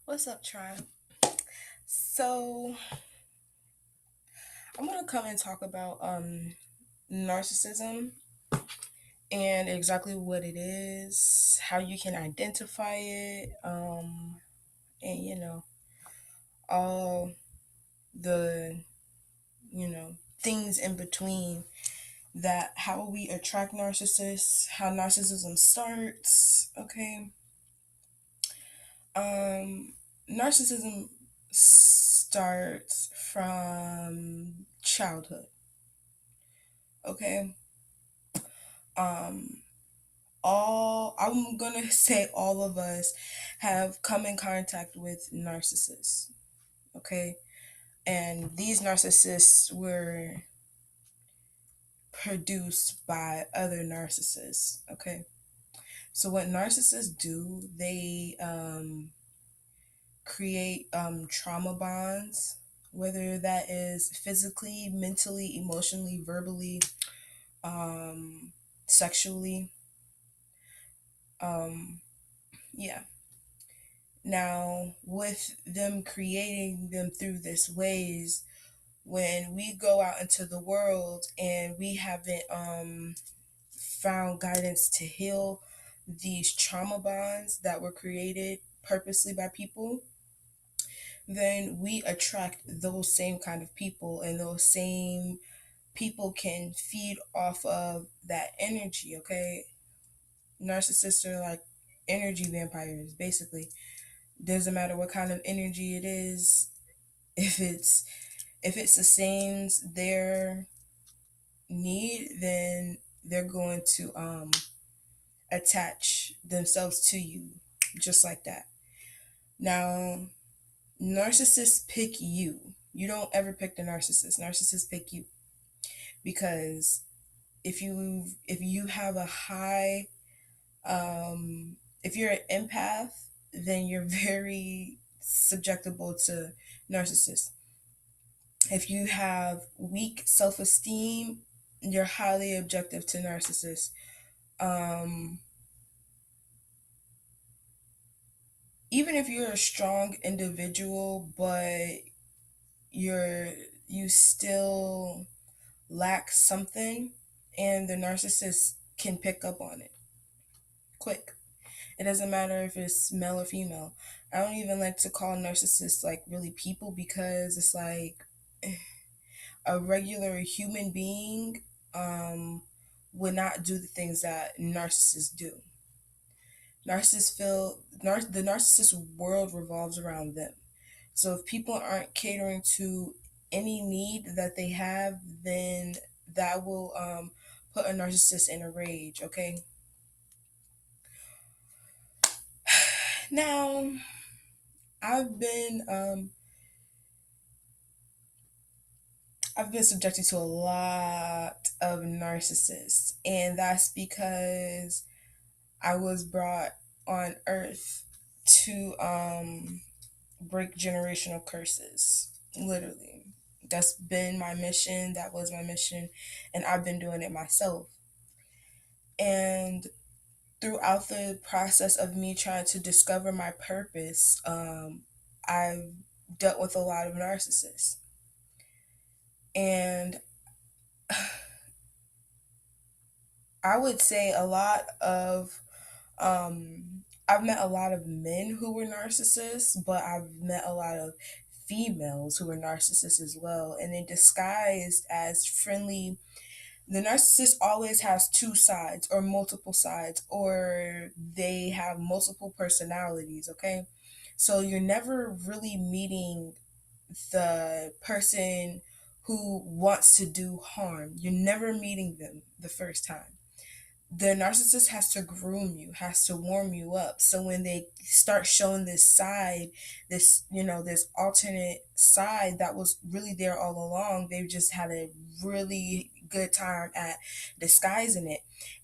What's up, tribe? So I'm gonna come and talk about narcissism and exactly what it is, how you can identify it, and all the things in between that, how we attract narcissists, how narcissism starts. Okay, um, narcissism starts from childhood. Okay, um all I'm gonna say all of us have come in contact with narcissists. Okay, and these narcissists were produced by other narcissists. Okay, so what narcissists do, they create trauma bonds, whether that is physically, mentally, emotionally, verbally, um sexually. um yeah. Now, with them creating them through this ways, when we go out into the world and we haven't found guidance to heal these trauma bonds that were created purposely by people, then we attract those same kind of people, and those same people can feed off of that energy. Okay, narcissists are like energy vampires, basically. Doesn't matter what kind of energy it is. If it sustains their need, then they're going to attach themselves to you just like that. Now, narcissists pick you. You don't ever pick the narcissist. Narcissists pick you because if you have a high if you're an empath, then you're very subjectable to narcissists. If you have weak self esteem, you're highly objective to narcissists. Um, Even if you're a strong individual, but you still lack something, and the narcissist can pick up on it quick. It doesn't matter if it's male or female. I don't even like to call narcissists like really people, because it's like a regular human being would not do the things that narcissists do. The narcissist world revolves around them. So if people aren't catering to any need that they have, then that will put a narcissist in a rage. Okay. Now, I've been um, I've been subjected to a lot of narcissists, and that's because I was brought on Earth to break generational curses. Literally, that's been my mission. That was my mission, and I've been doing it myself. And throughout the process of me trying to discover my purpose, I've dealt with a lot of narcissists, and I would say a lot of I've met a lot of men who were narcissists, but I've met a lot of females who were narcissists as well, and they disguised as friendly. The narcissist always has two sides or multiple sides, or they have multiple personalities. Okay, so you're never really meeting the person who wants to do harm. You're never meeting them the first time. The narcissist has to groom you, has to warm you up. So when they start showing this side, this alternate side that was really there all along, they've just had a really good time at disguising it.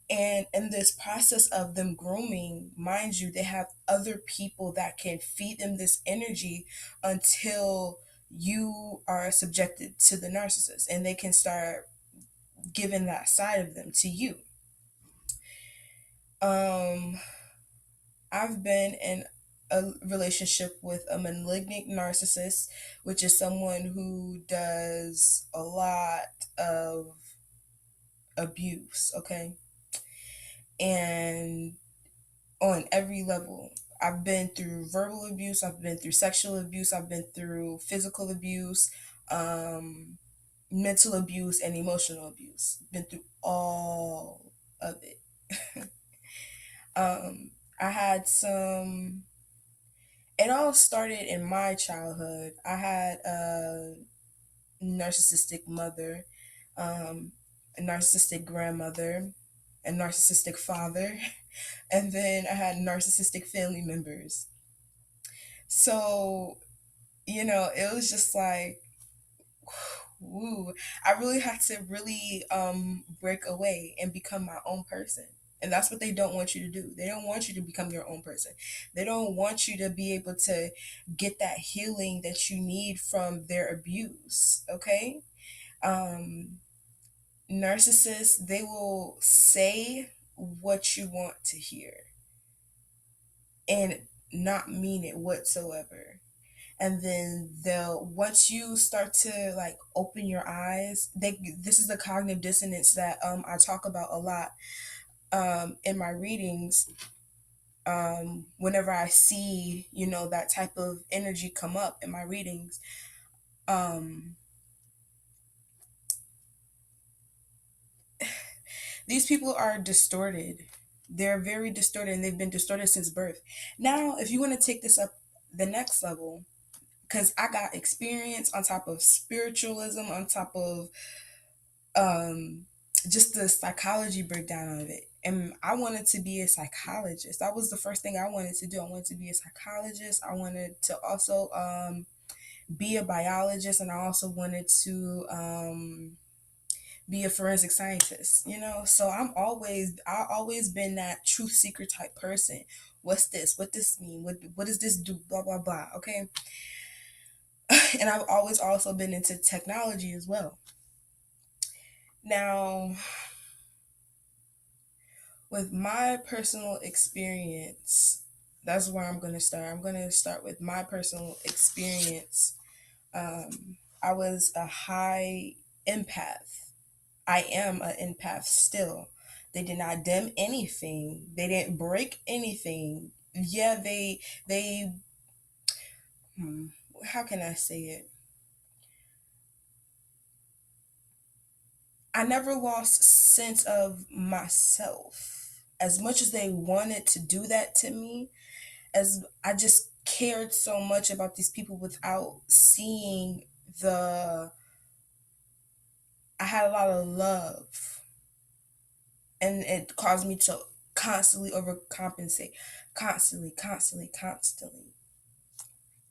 And in this process of them grooming, mind you, they have other people that can feed them this energy until you are subjected to the narcissist, and they can start giving that side of them to you. Um, I've been in. a relationship with a malignant narcissist, which is someone who does a lot of abuse, okay? And on every level. I've been through verbal abuse, I've been through sexual abuse, I've been through physical abuse, um, mental abuse, and emotional abuse. Been through all of it. I had some, it all started in my childhood. I had a narcissistic mother, a narcissistic grandmother, a narcissistic father, and then I had narcissistic family members. So, it was just like, woo, I really had to really break away and become my own person. And that's what they don't want you to do. They don't want you to become your own person. They don't want you to be able to get that healing that you need from their abuse. Okay? Um, Narcissists, they will say what you want to hear and not mean it whatsoever. And then they'll, once you start to like open your eyes, this is the cognitive dissonance that I talk about a lot in my readings. Whenever I see, that type of energy come up in my readings, um these people are distorted. They're very distorted, and they've been distorted since birth. Now, if you want to take this up the next level, because I got experience on top of spiritualism, on top of um just the psychology breakdown of it. And I wanted to be a psychologist. That was the first thing I wanted to do. I wanted to be a psychologist. I wanted to also be a biologist, and I also wanted to be a forensic scientist, So I always been that truth seeker type person. What's this? What this mean? What does this do? Blah blah blah. Okay. And I've always also been into technology as well. Now, with my personal experience, that's where I'm going to start. I'm going to start with my personal experience. I was a high empath. I am an empath still. They did not dim anything. They didn't break anything. Yeah, they how can I say it? I never lost sense of myself. As much as they wanted to do that to me, as I just cared so much about these people without seeing the I had a lot of love, and it caused me to constantly overcompensate, constantly.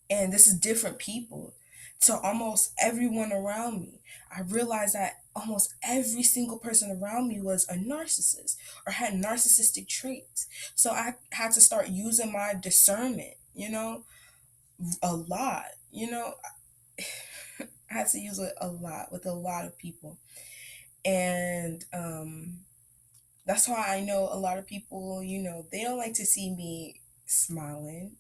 And this is different people. To almost everyone around me, I realized that almost every single person around me was a narcissist or had narcissistic traits. So I had to start using my discernment, a lot. I had to use it a lot with a lot of people. And that's why I know a lot of people, they don't like to see me smiling.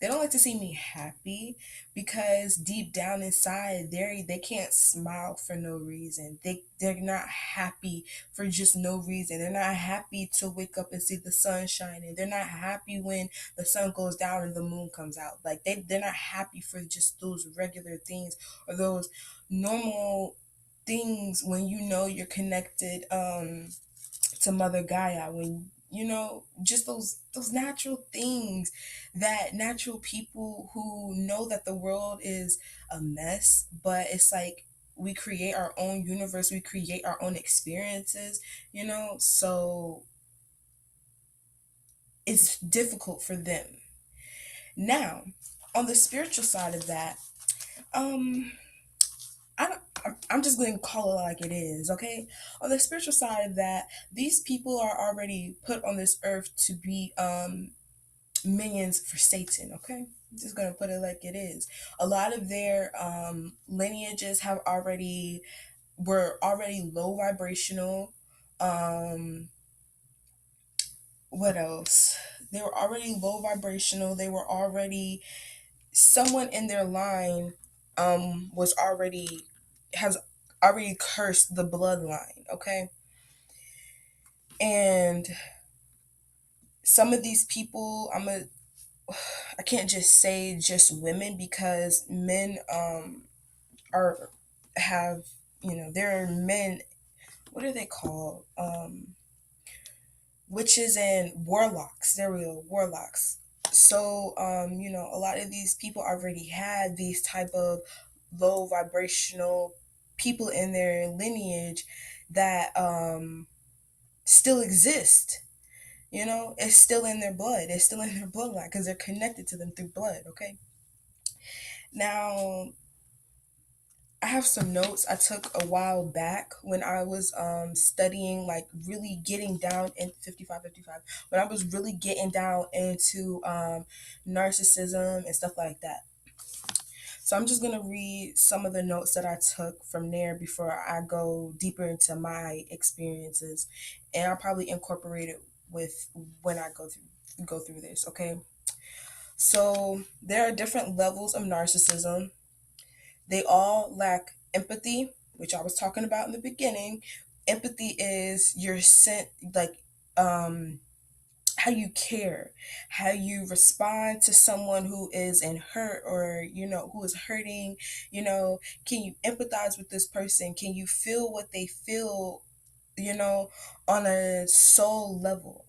They don't like to see me happy, because deep down inside they can't smile for no reason. They're not happy for just no reason. They're not happy to wake up and see the sun shining. They're not happy when the sun goes down and the moon comes out. Like they're not happy for just those regular things or those normal things when you're connected to Mother Gaia, when just those natural things that natural people who know that the world is a mess, but it's like we create our own universe, we create our own experiences, so it's difficult for them. Now, on the spiritual side of that, um I don't, I'm just going to call it like it is, okay? On the spiritual side of that, these people are already put on this earth to be minions for Satan, okay? I'm just going to put it like it is. A lot of their lineages were already low vibrational. What else? They were already low vibrational. They were already someone in their line was already has already cursed the bloodline, okay? And some of these people, I can't just say just women because men are have, there are men, what are they called? Witches and warlocks. There we go, warlocks. So a lot of these people already had these type of low vibrational people in their lineage that still exist. It's still in their blood. It's still in their bloodline because they're connected to them through blood. Okay. Now, I have some notes I took a while back when I was studying, like really getting down in 55, when I was really getting down into narcissism and stuff like that. So I'm just going to read some of the notes that I took from there before I go deeper into my experiences, and I'll probably incorporate it with when I go through this, okay? So there are different levels of narcissism. They all lack empathy, which I was talking about in the beginning. Empathy is your sense, like how you care, how you respond to someone who is in hurt, or who is hurting. Can you empathize with this person? Can you feel what they feel? You know, on a soul level.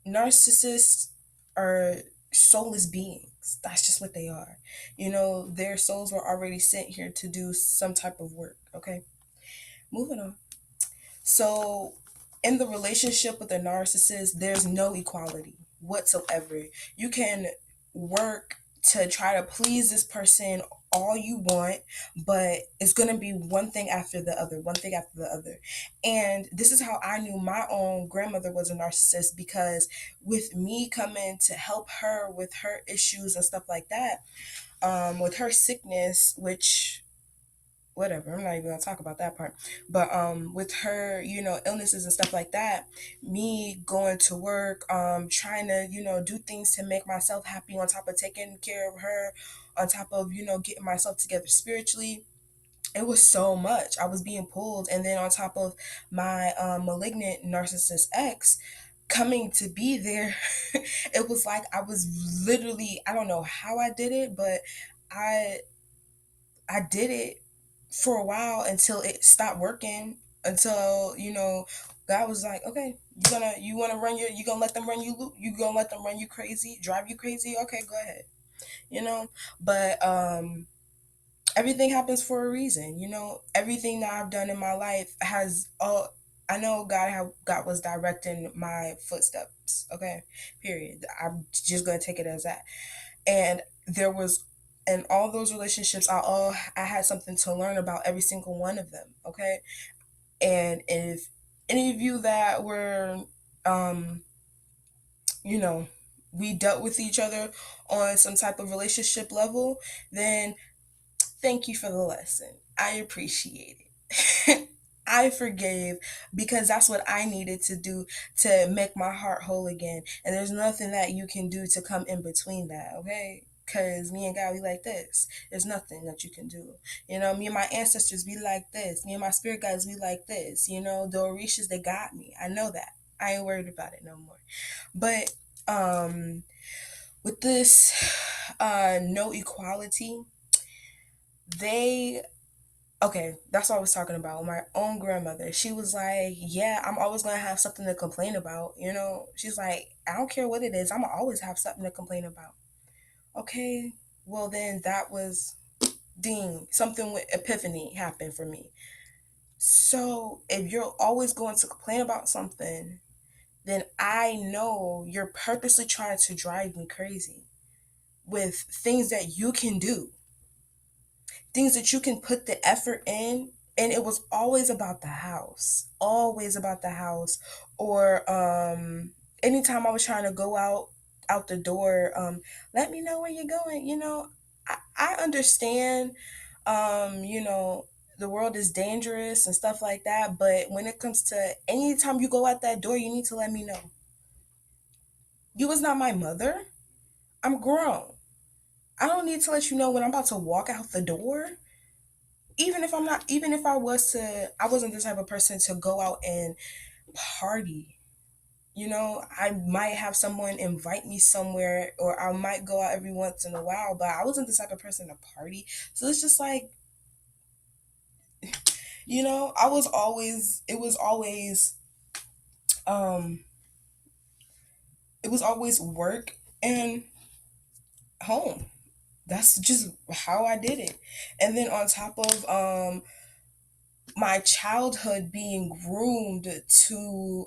Narcissists are soulless beings. That's just what they are. Their souls were already sent here to do some type of work. Okay, moving on. So, in the relationship with a narcissist, there's no equality whatsoever. You can work to try to please this person all you want, but it's going to be one thing after the other, one thing after the other. And this is how I knew my own grandmother was a narcissist, because with me coming to help her with her issues and stuff like that, with her sickness, which whatever, I'm not even gonna talk about that part, but with her illnesses and stuff like that, me going to work, trying to do things to make myself happy, on top of taking care of her, on top of getting myself together spiritually. It was so much I was being pulled, and then on top of my malignant narcissist ex coming to be there, it was like I was literally, I don't know how I did it, but I I did it for a while until it stopped working. Until God was like, okay, you gonna let them run you, you gonna let them run you crazy, drive you crazy. Okay, go ahead. You know, but everything happens for a reason. Everything that I've done in my life has all. I know God was directing my footsteps. Okay, period. I'm just gonna take it as that. And there was, in all those relationships, I had something to learn about every single one of them. Okay, and if any of you that were um you know we dealt with each other on some type of relationship level, then thank you for the lesson. I appreciate it. I forgave because that's what I needed to do to make my heart whole again. And there's nothing that you can do to come in between that, okay? Because me and God, we like this. There's nothing that you can do. Me and my ancestors, we like this. Me and my spirit guides, we like this. The Orishas, they got me. I know that. I ain't worried about it no more. But with this no equality, they okay, that's what I was talking about. My own grandmother, she was like, yeah, I'm always going to have something to complain about. She's like, I don't care what it is, I'm going to always have something to complain about. Okay, well, then that was ding, something with epiphany happened for me. So if you're always going to complain about something, then I know you're purposely trying to drive me crazy with things that you can do, things that you can put the effort in. And it was always about the house, always about the house. Or anytime I was trying to go out the door, let me know where you're going. I understand, the world is dangerous and stuff like that, but when it comes to anytime you go out that door, you need to let me know. You was not my mother. I'm grown. I don't need to let you know when I'm about to walk out the door. Even if I wasn't the type of person to go out and party. I might have someone invite me somewhere, or I might go out every once in a while, but I wasn't the type of person to party. So it's just like, I was always, um, it was always work and home. That's just how I did it. And then on top of my childhood being groomed to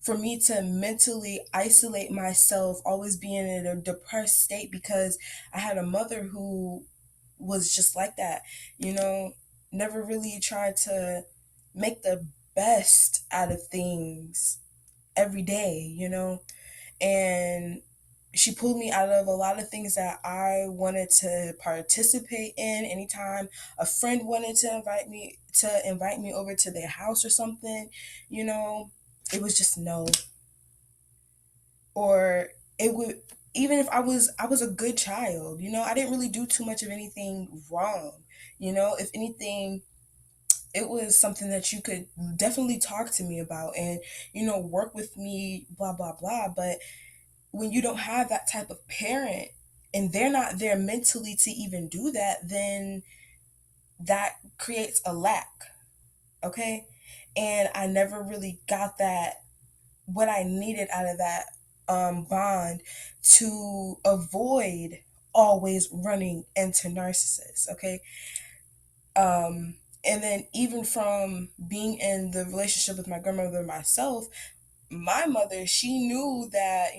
for me to mentally isolate myself, always being in a depressed state because I had a mother who was just like that, you know, never really tried to make the best out of things every day, and she pulled me out of a lot of things that I wanted to participate in. Anytime a friend wanted to invite me over to their house or something, you know, it was just no. Or it would, even if I was a good child, I didn't really do too much of anything wrong. If anything, it was something that you could definitely talk to me about and work with me, blah blah blah. But when you don't have that type of parent and they're not there mentally to even do that, then that creates a lack. Okay. And I never really got that, what I needed out of that bond, to avoid always running into narcissists. Okay. And then even from being in the relationship with my grandmother myself, my mother, she knew that,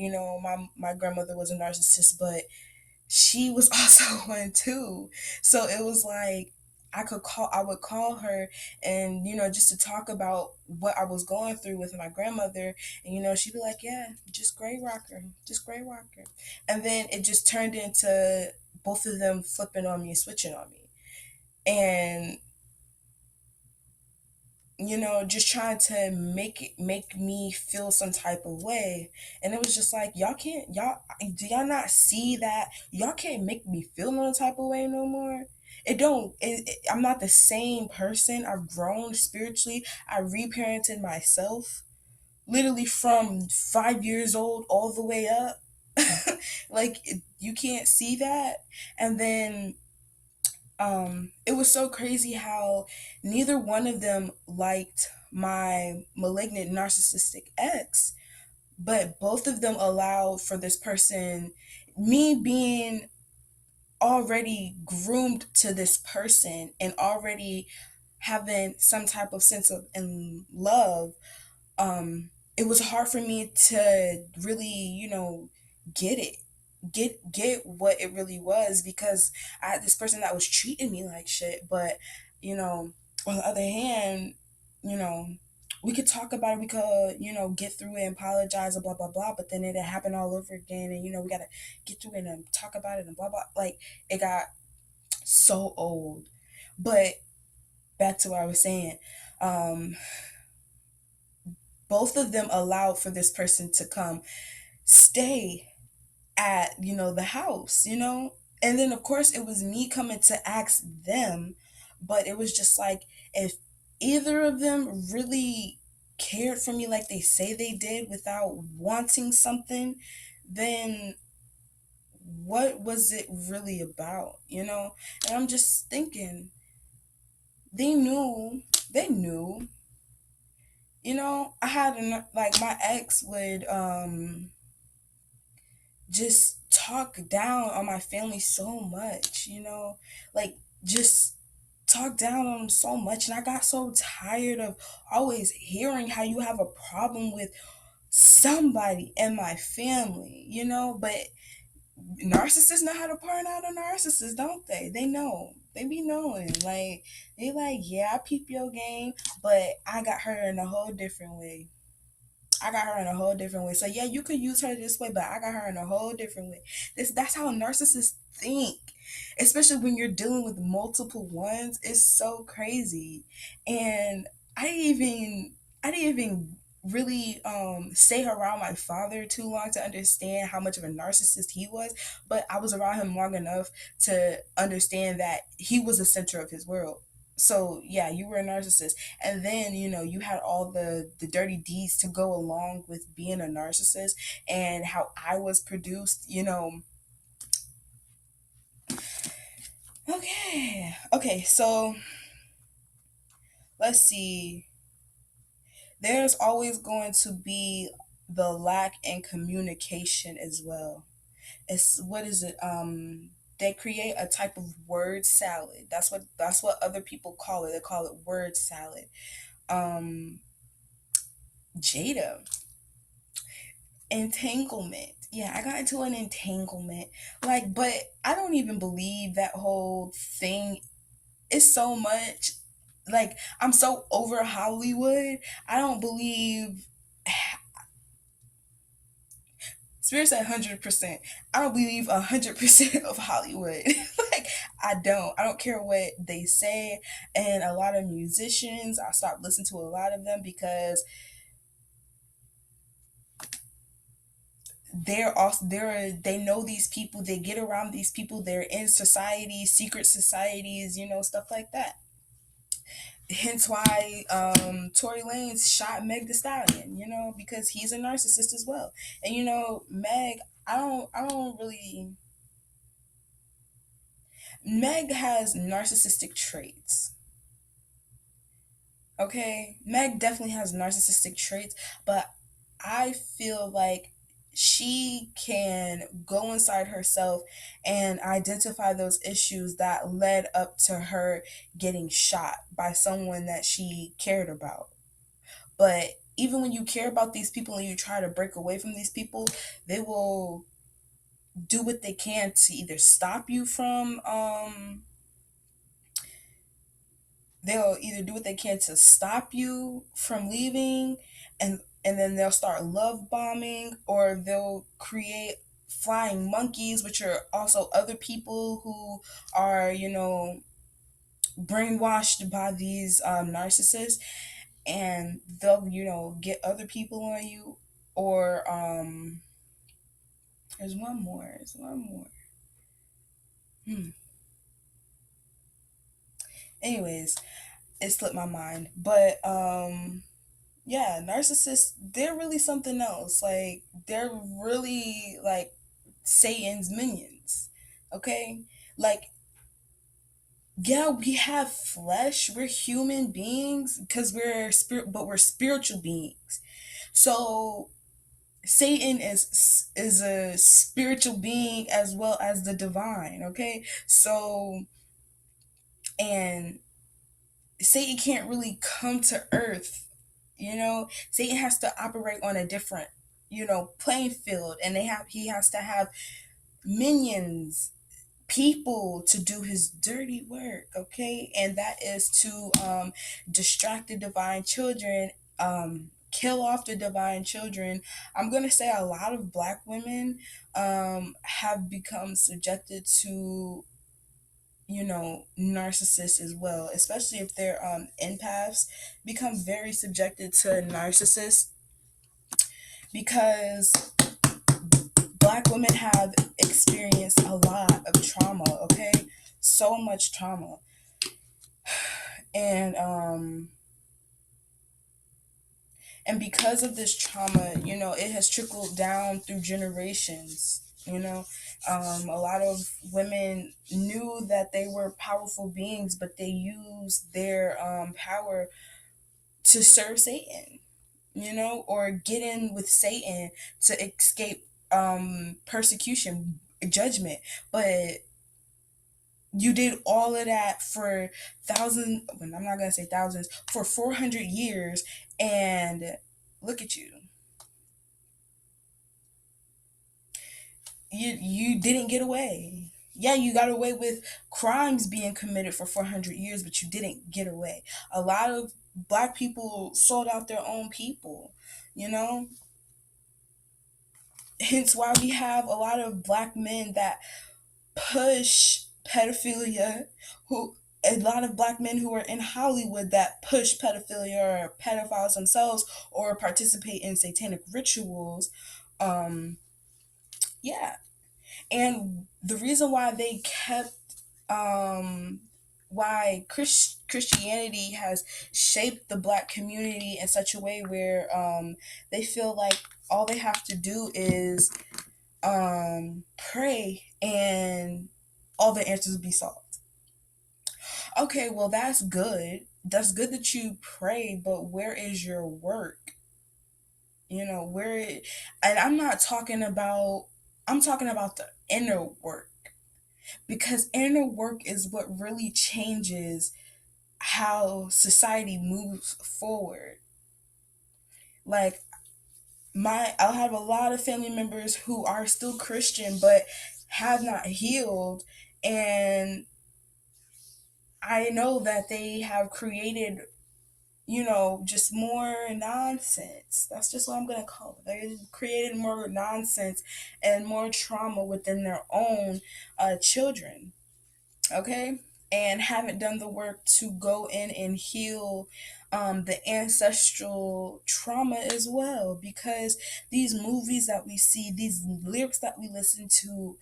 my grandmother was a narcissist, but she was also one too. So it was like I would call her and, just to talk about what I was going through with my grandmother. And, she'd be like, yeah, just gray rocker, just gray rocker. And then it just turned into both of them flipping on me and switching on me. And just trying to make me feel some type of way. And it was just like, y'all, do y'all not see that y'all can't make me feel no type of way no more? I'm not the same person. I've grown spiritually. I reparented myself literally from 5 years old all the way up. Like, you can't see that. And then it was so crazy how neither one of them liked my malignant narcissistic ex, but both of them allowed for this person, me being already groomed to this person and already having some type of sense of and love. It was hard for me to really, get it, get what it really was, because I had this person that was treating me like shit. But you know on the other hand, you know we could talk about it, we could, get through it and apologize and blah blah blah, but then it happened all over again, and we gotta get through it and talk about it and blah blah. Like, it got so old. But back to what I was saying, um both of them allowed for this person to come stay at, the house, and then of course it was me coming to ask them. But it was just like, if either of them really cared for me like they say they did without wanting something, then what was it really about, and I'm just thinking, they knew. I had like, my ex would just talk down on my family so much, like, just talk down on them so much. And I got so tired of always hearing how you have a problem with somebody in my family, but narcissists know how to point out a narcissist, don't they? They know. They be knowing. Like, they like, yeah, I peep your game, but I got her in a whole different way. I got her in a whole different way. So yeah, you could use her this way, but I got her in a whole different way. That's how narcissists think. Especially when you're dealing with multiple ones. It's so crazy. And I didn't even really stay around my father too long to understand how much of a narcissist he was, but I was around him long enough to understand that he was the center of his world. So yeah, you were a narcissist, and then you had all the dirty deeds to go along with being a narcissist, and how I was produced. Okay, so let's see. There's always going to be the lack in communication as well. It's what is it? They create a type of word salad. That's what other people call it. They call it word salad. Um, Jada, entanglement. Yeah, I got into an entanglement. Like, but I don't even believe that whole thing is so much. Like, I'm so over Hollywood. I don't believe Spirit said 100%. I don't believe 100% of Hollywood. Like, I don't care what they say. And a lot of musicians, I stopped listening to a lot of them because they know these people, they get around these people, they're in societies, secret societies, stuff like that. Hence why Tory Lanez shot Meg the Stallion, because he's a narcissist as well. And Meg, I don't really. Meg has narcissistic traits. Okay, Meg definitely has narcissistic traits, but I feel like she can go inside herself and identify those issues that led up to her getting shot by someone that she cared about. But even when you care about these people and you try to break away from these people, they will do what they can to either stop you from they'll either do what they can to stop you from leaving, and then they'll start love bombing, or they'll create flying monkeys, which are also other people who are brainwashed by these narcissists, and they'll get other people on you. Or there's one more. Hmm. Anyways, it slipped my mind, but yeah, narcissists, they're really something else. Like, they're really like Satan's minions. Okay? Like, yeah, we have flesh, we're human beings because we're spirit, but we're spiritual beings. So Satan is a spiritual being as well as the divine. Okay? So, and Satan can't really come to earth. Satan has to operate on a different, playing field, and he has to have minions, people to do his dirty work, okay? And that is to distract the divine children, kill off the divine children. I'm going to say a lot of black women have become subjected to narcissists as well, especially if they're empaths, become very subjected to narcissists because black women have experienced a lot of trauma, okay? So much trauma. And because of this trauma, it has trickled down through generations. A lot of women knew that they were powerful beings, but they used their power to serve Satan, or get in with Satan to escape persecution, judgment. But you did all of that for thousands, I'm not going to say thousands, for 400 years, and look at you. You didn't get away. Yeah, you got away with crimes being committed for 400 years, but you didn't get away. A lot of black people sold out their own people, you know? Hence why we have a lot of black men that push pedophilia, who a lot of black men who are in Hollywood that push pedophilia or pedophiles themselves or participate in satanic rituals. Um, yeah. And the reason why they kept why Christianity has shaped the black community in such a way where they feel like all they have to do is pray and all the answers will be solved. Okay, well, that's good. That's good that you pray, but where is your work? You know, and I'm talking about the inner work, because inner work is what really changes how society moves forward. Like, I'll have a lot of family members who are still Christian but have not healed, and I know that they have created, just more nonsense. That's just what I'm gonna call it. They created more nonsense and more trauma within their own children. Okay, and haven't done the work to go in and heal the ancestral trauma as well, because these movies that we see, these lyrics that we listen to,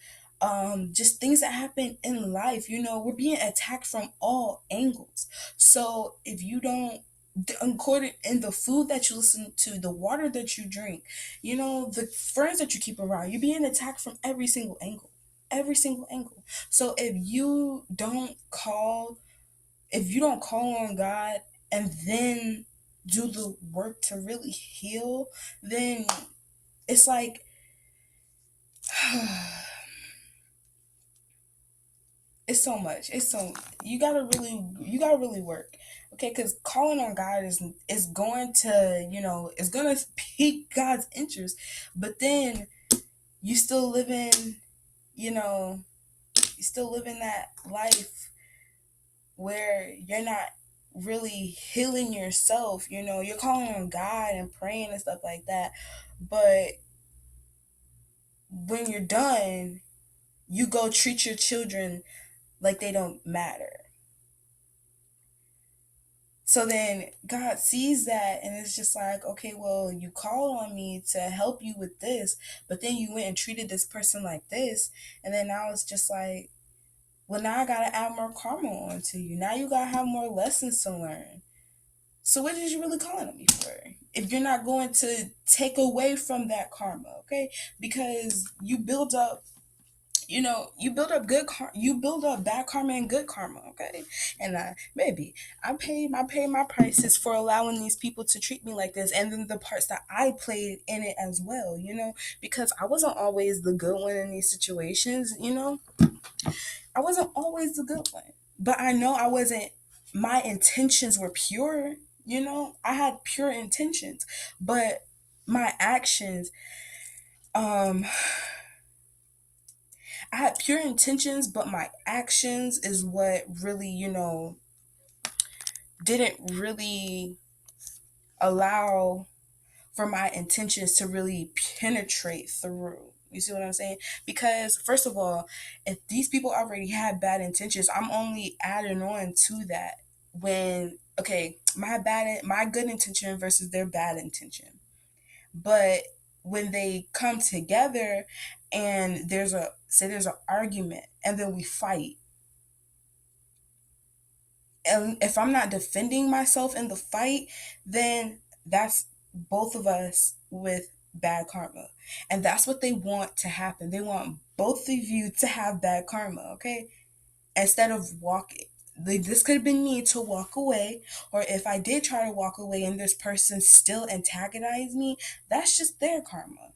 just things that happen in life, we're being attacked from all angles. So if you don't, according in the food that you listen to, the water that you drink, the friends that you keep around, you're being attacked from every single angle, every single angle. So if you don't call on God and then do the work to really heal, then it's like it's so much. It's so you gotta really work. Okay, because calling on God is going to, is gonna pique God's interest, but then you still living, you know, you still living that life where you're not really healing yourself. You're calling on God and praying and stuff like that, but when you're done, you go treat your children like they don't matter. So then God sees that and it's just like, okay, well, you called on me to help you with this, but then you went and treated this person like this. And then now it's just like, well, now I gotta add more karma onto you. Now you gotta have more lessons to learn. So what is you really calling on me for? If you're not going to take away from that karma, okay? Because you build up bad karma and good karma, okay? And maybe I paid my prices for allowing these people to treat me like this, and then the parts that I played in it as well, because I wasn't always the good one in these situations. I wasn't always the good one, but I know I wasn't. My intentions were pure. I had pure intentions, but my actions, um, I had pure intentions, but my actions is what really, didn't really allow for my intentions to really penetrate through. You see what I'm saying? Because first of all, if these people already had bad intentions, I'm only adding on to that. When okay, my good intention versus their bad intention. But when they come together and there's an argument and then we fight, and if I'm not defending myself in the fight, then that's both of us with bad karma. And that's what they want to happen. They want both of you to have bad karma, okay? Instead of walking. This could have been me to walk away, or if I did try to walk away and this person still antagonized me, that's just their karma.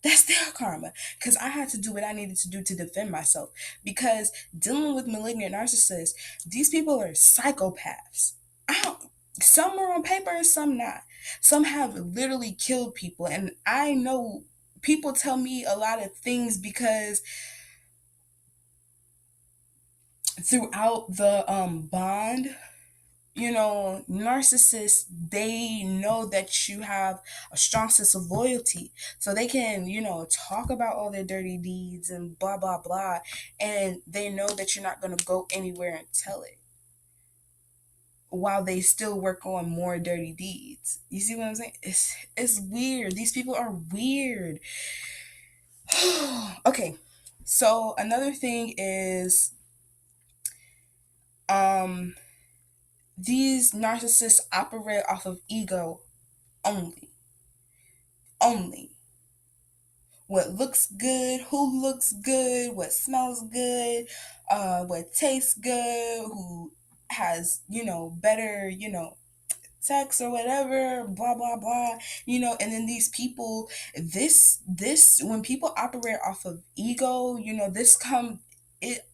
That's their karma. Because I had to do what I needed to do to defend myself. Because dealing with malignant narcissists, these people are psychopaths. I don't, some are on paper and some not. Some have literally killed people. And I know people tell me a lot of things because throughout the bond, narcissists, they know that you have a strong sense of loyalty, so they can, talk about all their dirty deeds and blah blah blah, and they know that you're not going to go anywhere and tell it. while they still work on more dirty deeds. You see what I'm saying? It's weird. These people are weird. Okay. So another thing is um these narcissists operate off of ego only. Only. What looks good, who looks good, what smells good, what tastes good, who has, better, sex or whatever, blah blah blah, and then these people, this when people operate off of ego, this come it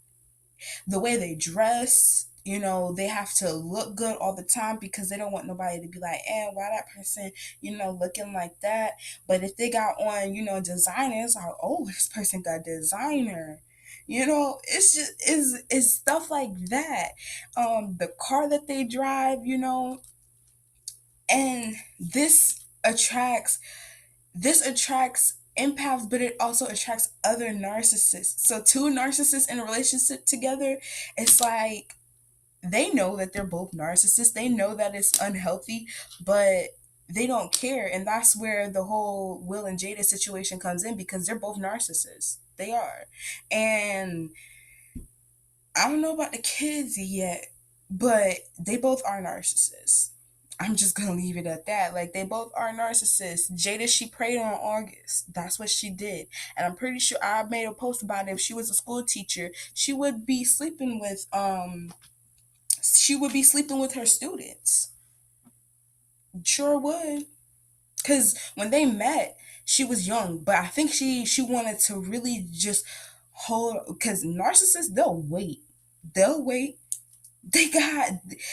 the way they dress, they have to look good all the time because they don't want nobody to be like, why that person, looking like that. But if they got on, designer, it's like, oh, this person got designer. It's just is stuff like that. The car that they drive, and this attracts empaths, but it also attracts other narcissists. So two narcissists in a relationship together, it's like they know that they're both narcissists. They know that it's unhealthy, but they don't care. And that's where the whole Will and Jada situation comes in, because they're both narcissists. They are. And I don't know about the kids yet, but they both are narcissists. I'm just gonna leave it at that. Like, they both are narcissists. Jada, she preyed on August. That's what she did. And I'm pretty sure I made a post about it. If she was a school teacher, she would be sleeping with her students. Sure would. Cause when they met, she was young, but I think she wanted to really just hold. Cause narcissists, they'll wait. They got,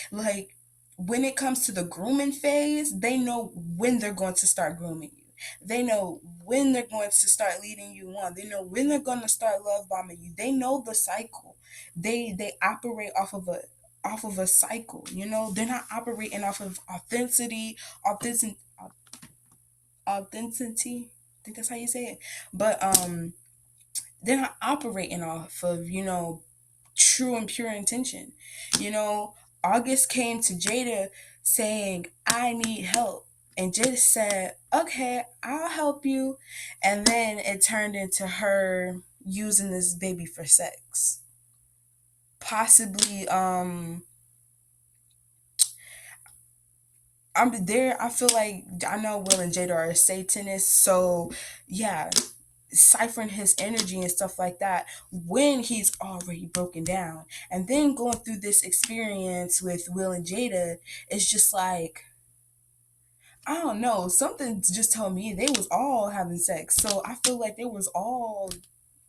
like, when it comes to the grooming phase, they know when they're going to start grooming you. They know when they're going to start leading you on. They know when they're going to start love bombing you. They know the cycle. They operate off of a cycle. They're not operating off of authenticity. I think that's how you say it. But they're not operating off of, true and pure intention. You know, August came to Jada saying, I need help. And Jada said, okay, I'll help you. And then it turned into her using this baby for sex. Possibly, I'm there. I feel like I know Will and Jada are Satanists. So, yeah, ciphering his energy and stuff like that when he's already broken down, and then going through this experience with Will and Jada, it's just like, I don't know, something just told me they was all having sex. So I feel like they was all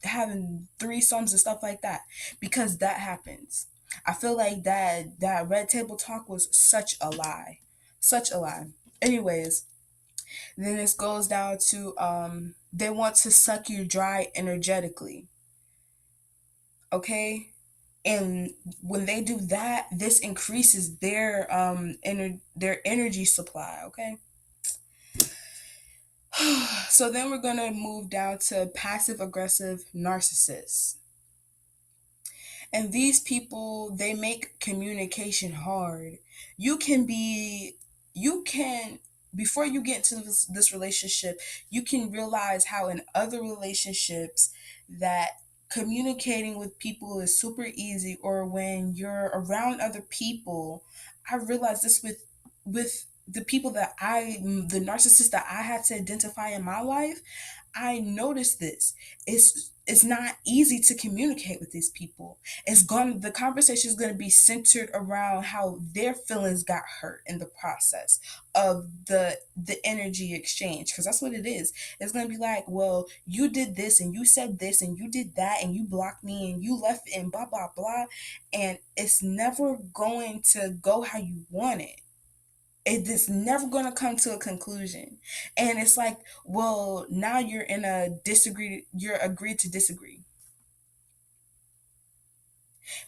having threesomes and stuff like that, because that happens. I feel like that red table talk was such a lie. Anyways, then this goes down to they want to suck you dry energetically. Okay? And when they do that, this increases their energy supply, okay? So then we're gonna move down to passive aggressive narcissists. And these people, they make communication hard. You can before you get into this relationship, you can realize how in other relationships that communicating with people is super easy, or when you're around other people. I realized this with the people the narcissists that I had to identify in my life. I noticed this. It's not easy to communicate with these people. The conversation is going to be centered around how their feelings got hurt in the process of the energy exchange, because that's what it is. It's going to be like, well, you did this and you said this and you did that and you blocked me and you left and blah blah blah, and it's never going to go how you want it. It's never going to come to a conclusion. And it's like, well, now you're agreed to disagree,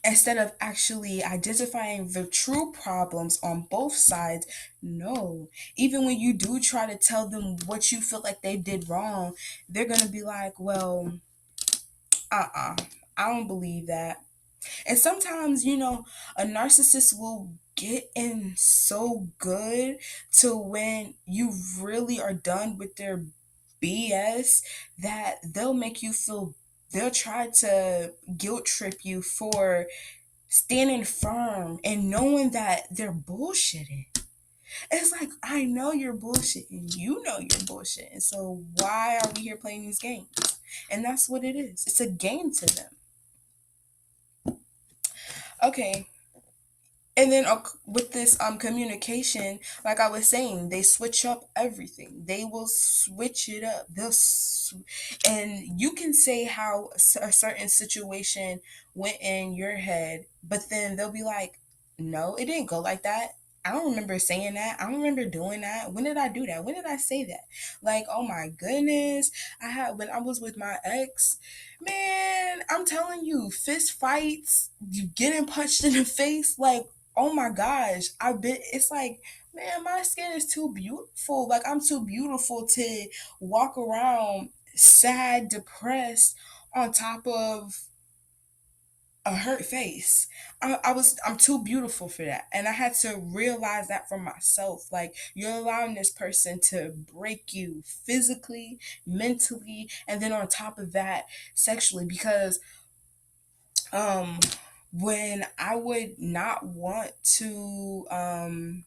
instead of actually identifying the true problems on both sides. No, even when you do try to tell them what you feel like they did wrong, they're going to be like, well, I don't believe that. And sometimes, a narcissist will getting so good to when you really are done with their BS that they'll try to guilt trip you for standing firm and knowing that they're bullshitting. It's like, I know you're bullshitting. You know you're bullshitting. So why are we here playing these games? And that's what it is. It's a game to them. Okay. And then with this communication, like I was saying, they switch up everything. They will switch it up. And you can say how a certain situation went in your head, but then they'll be like, "No, it didn't go like that. I don't remember saying that. I don't remember doing that. When did I do that? When did I say that?" Like, oh my goodness, I had when I was with my ex. Man, I'm telling you, fist fights, you getting punched in the face, like, oh my gosh, it's like, man, my skin is too beautiful. Like, I'm too beautiful to walk around sad, depressed, on top of a hurt face. I'm too beautiful for that. And I had to realize that for myself. Like, you're allowing this person to break you physically, mentally, and then on top of that, sexually. Because um when I would not want to and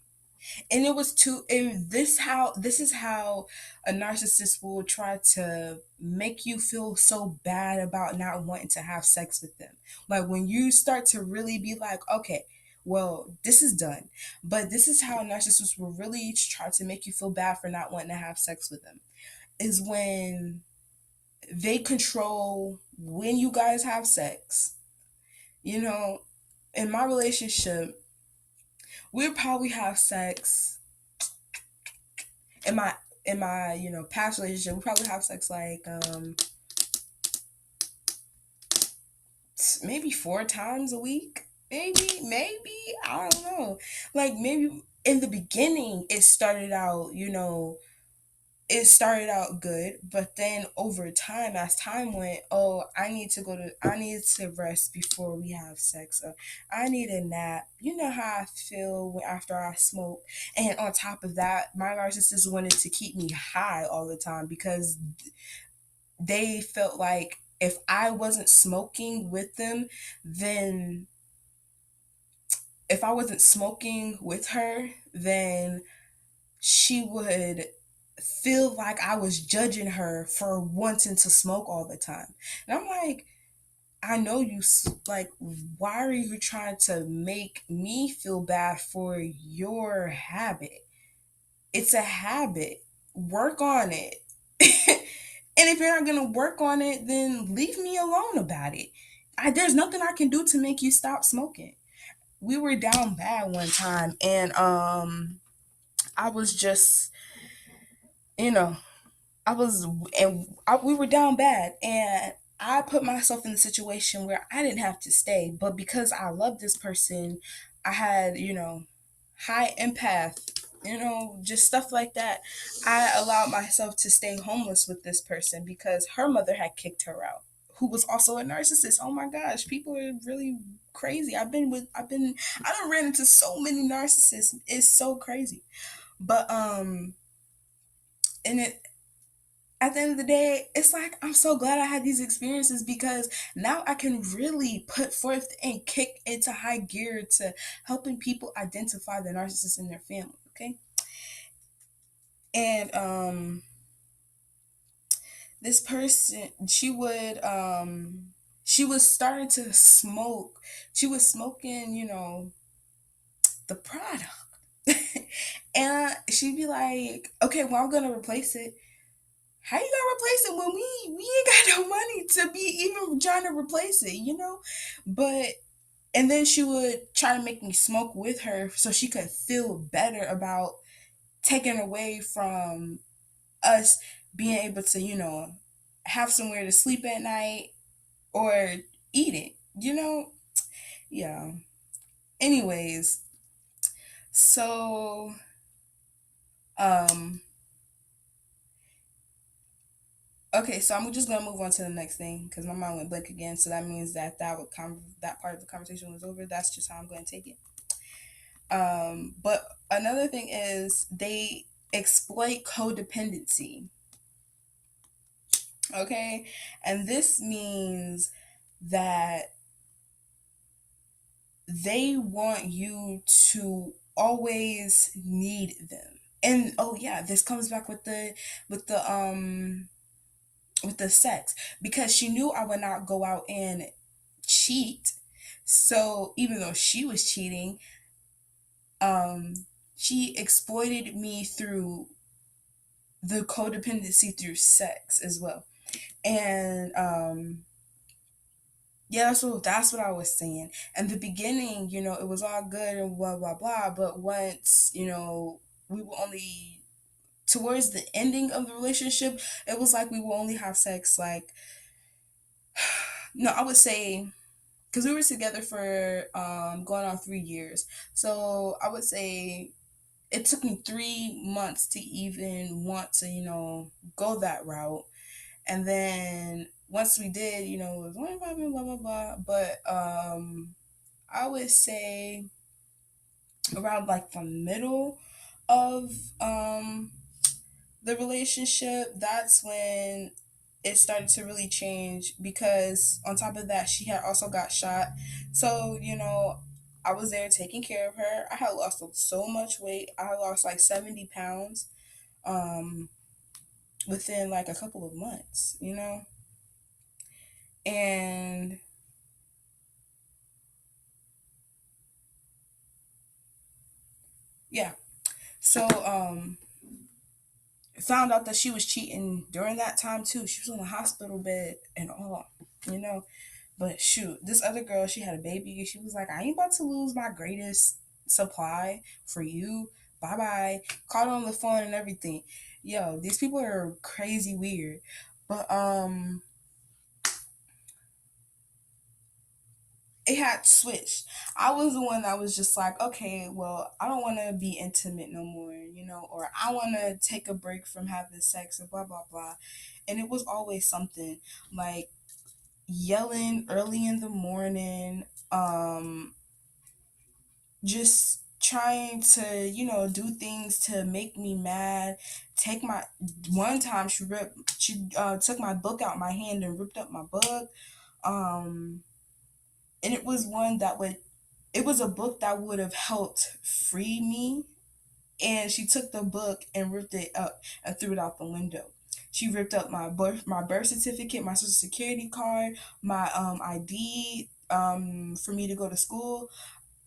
it was too and this is how a narcissist will try to make you feel so bad about not wanting to have sex with them. Like, when you start to really be like, okay, well, this is done, but this is how narcissists will really try to make you feel bad for not wanting to have sex with them, is when they control when you guys have sex. You know, in my relationship, we'd probably have sex in my past relationship. We probably have sex like maybe 4 times a week. Maybe I don't know. Like, maybe in the beginning it started out good, but then over time, as time went, oh, I need to rest before we have sex, or I need a nap. You know how I feel after I smoke. And on top of that, my narcissist wanted to keep me high all the time because they felt like if I wasn't smoking with them, then if I wasn't smoking with her, then she would feel like I was judging her for wanting to smoke all the time. And I'm like, I know you, like, why are you trying to make me feel bad for your habit? It's a habit. Work on it. And if you're not going to work on it, then leave me alone about it. There's nothing I can do to make you stop smoking. We were down bad one time, and I was just, you know, we were down bad, and I put myself in a situation where I didn't have to stay, but because I love this person, I had, high empath, just stuff like that. I allowed myself to stay homeless with this person because her mother had kicked her out, who was also a narcissist. Oh my gosh, people are really crazy. I don't ran into so many narcissists. It's so crazy. But and it at the end of the day, it's like, I'm so glad I had these experiences because now I can really put forth and kick into high gear to helping people identify the narcissist in their family. Okay. And this person, she was starting to smoke. She was smoking, the product. And she'd be like, okay, well, I'm gonna replace it. How you gonna replace it when we ain't got no money to be even trying to replace it, But and then she would try to make me smoke with her so she could feel better about taking away from us being able to, have somewhere to sleep at night or eat it, Yeah. Anyways, so um okay, so I'm just gonna move on to the next thing because my mind went blank again. So that means that that part of the conversation was over. That's just how I'm going to take it. But another thing is they exploit codependency. Okay, and this means that they want you to always need them. And oh yeah, this comes back with the um with the sex, because she knew I would not go out and cheat. So even though she was cheating, um she exploited me through the codependency through sex as well. And yeah, that's what I was saying. In the beginning, it was all good and blah blah blah, but once, we were only towards the ending of the relationship, it was like we will only have sex like no, I would say, because we were together for going on 3 years. So I would say it took me 3 months to even want to, go that route. And then once we did, it was blah blah blah blah. But I would say around like the middle of the relationship, that's when it started to really change, because on top of that, she had also got shot. So, I was there taking care of her. I had lost so much weight. I had lost like 70 pounds um, within like a couple of months. And yeah, so found out that she was cheating during that time too. She was on the hospital bed and all, you know. But shoot, this other girl, she had a baby. She was like, I ain't about to lose my greatest supply for you. Bye bye. Called on the phone and everything. Yo, these people are crazy weird. But it had switched. I was the one that was just like, okay, well, I don't want to be intimate no more, or I want to take a break from having sex or blah blah blah. And it was always something like yelling early in the morning, just trying to, do things to make me mad. Take my One time she took my book out my hand and ripped up my book. Um and it was a book that would have helped free me, and she took the book and ripped it up and threw it out the window. She ripped up my birth certificate, my social security card, my ID, for me to go to school.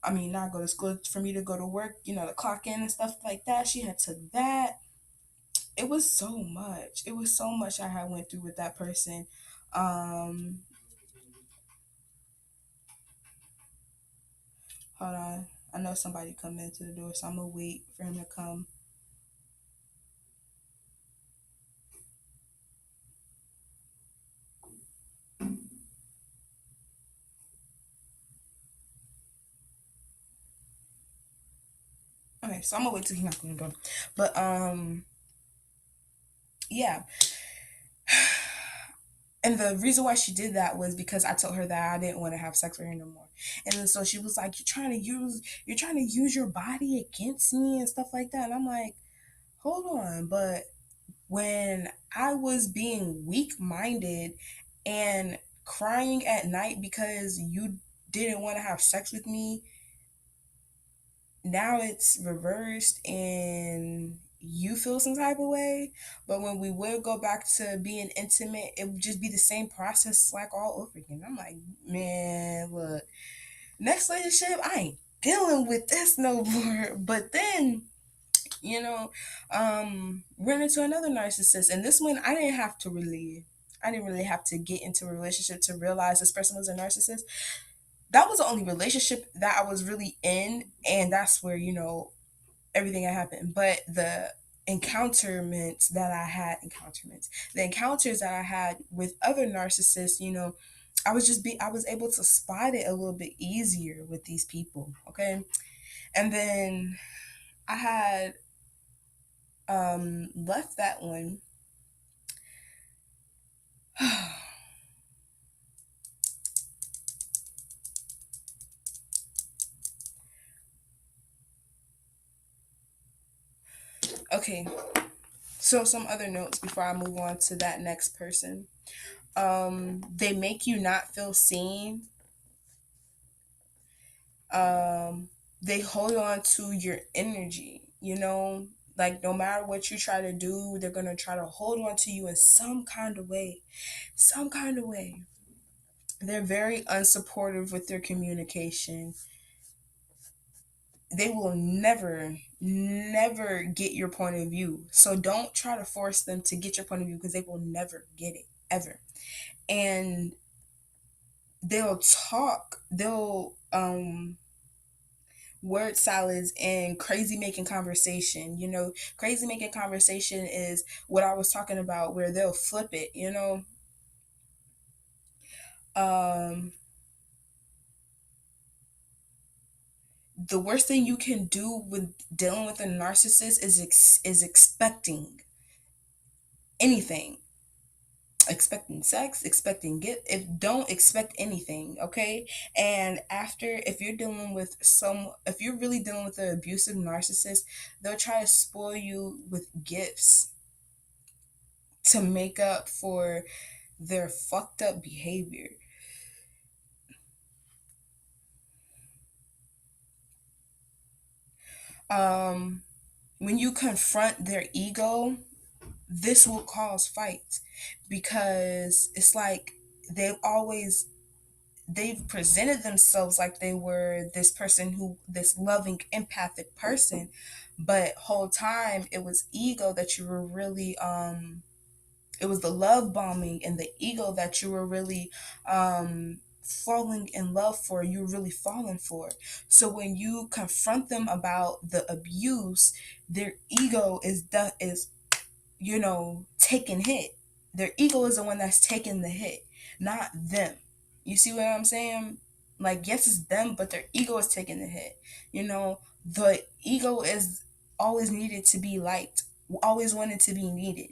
I mean, not go to school, for me to go to work, to clock in and stuff like that. She had took that. It was so much. It was so much I had went through with that person. Um, Hold on. I know somebody coming into the door, so I'm gonna wait for him to come. Okay, so I'm gonna wait till he knocks on the door. But yeah. And the reason why she did that was because I told her that I didn't want to have sex with her no more. And then so she was like, you're trying to use your body against me and stuff like that. And I'm like, hold on, but when I was being weak minded and crying at night because you didn't want to have sex with me, now it's reversed and you feel some type of way. But when we would go back to being intimate, it would just be the same process like all over again. I'm like, man, look, next relationship, I ain't dealing with this no more. But then, you know, ran into another narcissist, and this one I didn't really have to get into a relationship to realize this person was a narcissist. That was the only relationship that I was really in, and that's where, everything had happened. But the the encounters that I had with other narcissists, I was able to spot it a little bit easier with these people. Okay. And then I had left that one. Okay, so some other notes before I move on to that next person. They make you not feel seen. They hold on to your energy, like no matter what you try to do, they're going to try to hold on to you in some kind of way. Some kind of way. They're very unsupportive with their communication. They will never get your point of view. So don't try to force them to get your point of view because they will never get it ever. And they'll word salads and crazy making conversation. Crazy making conversation is what I was talking about, where they'll flip it. Um, the worst thing you can do with dealing with a narcissist is expecting anything. Expecting sex, expecting gift. If don't expect anything, okay? And after, if you're really dealing with an abusive narcissist, they'll try to spoil you with gifts to make up for their fucked up behavior. Um, when you confront their ego, this will cause fights because it's like they've always they've presented themselves like they were this loving empathic person, but whole time it was ego that you were really it was the love bombing and the ego that you were really falling in love for, you were really falling for. So when you confront them about the abuse, their ego is taking hit. Their ego is the one that's taking the hit, not them. You see what I'm saying? Like, yes, it's them, but their ego is taking the hit. The ego is always needed to be liked, always wanted to be needed,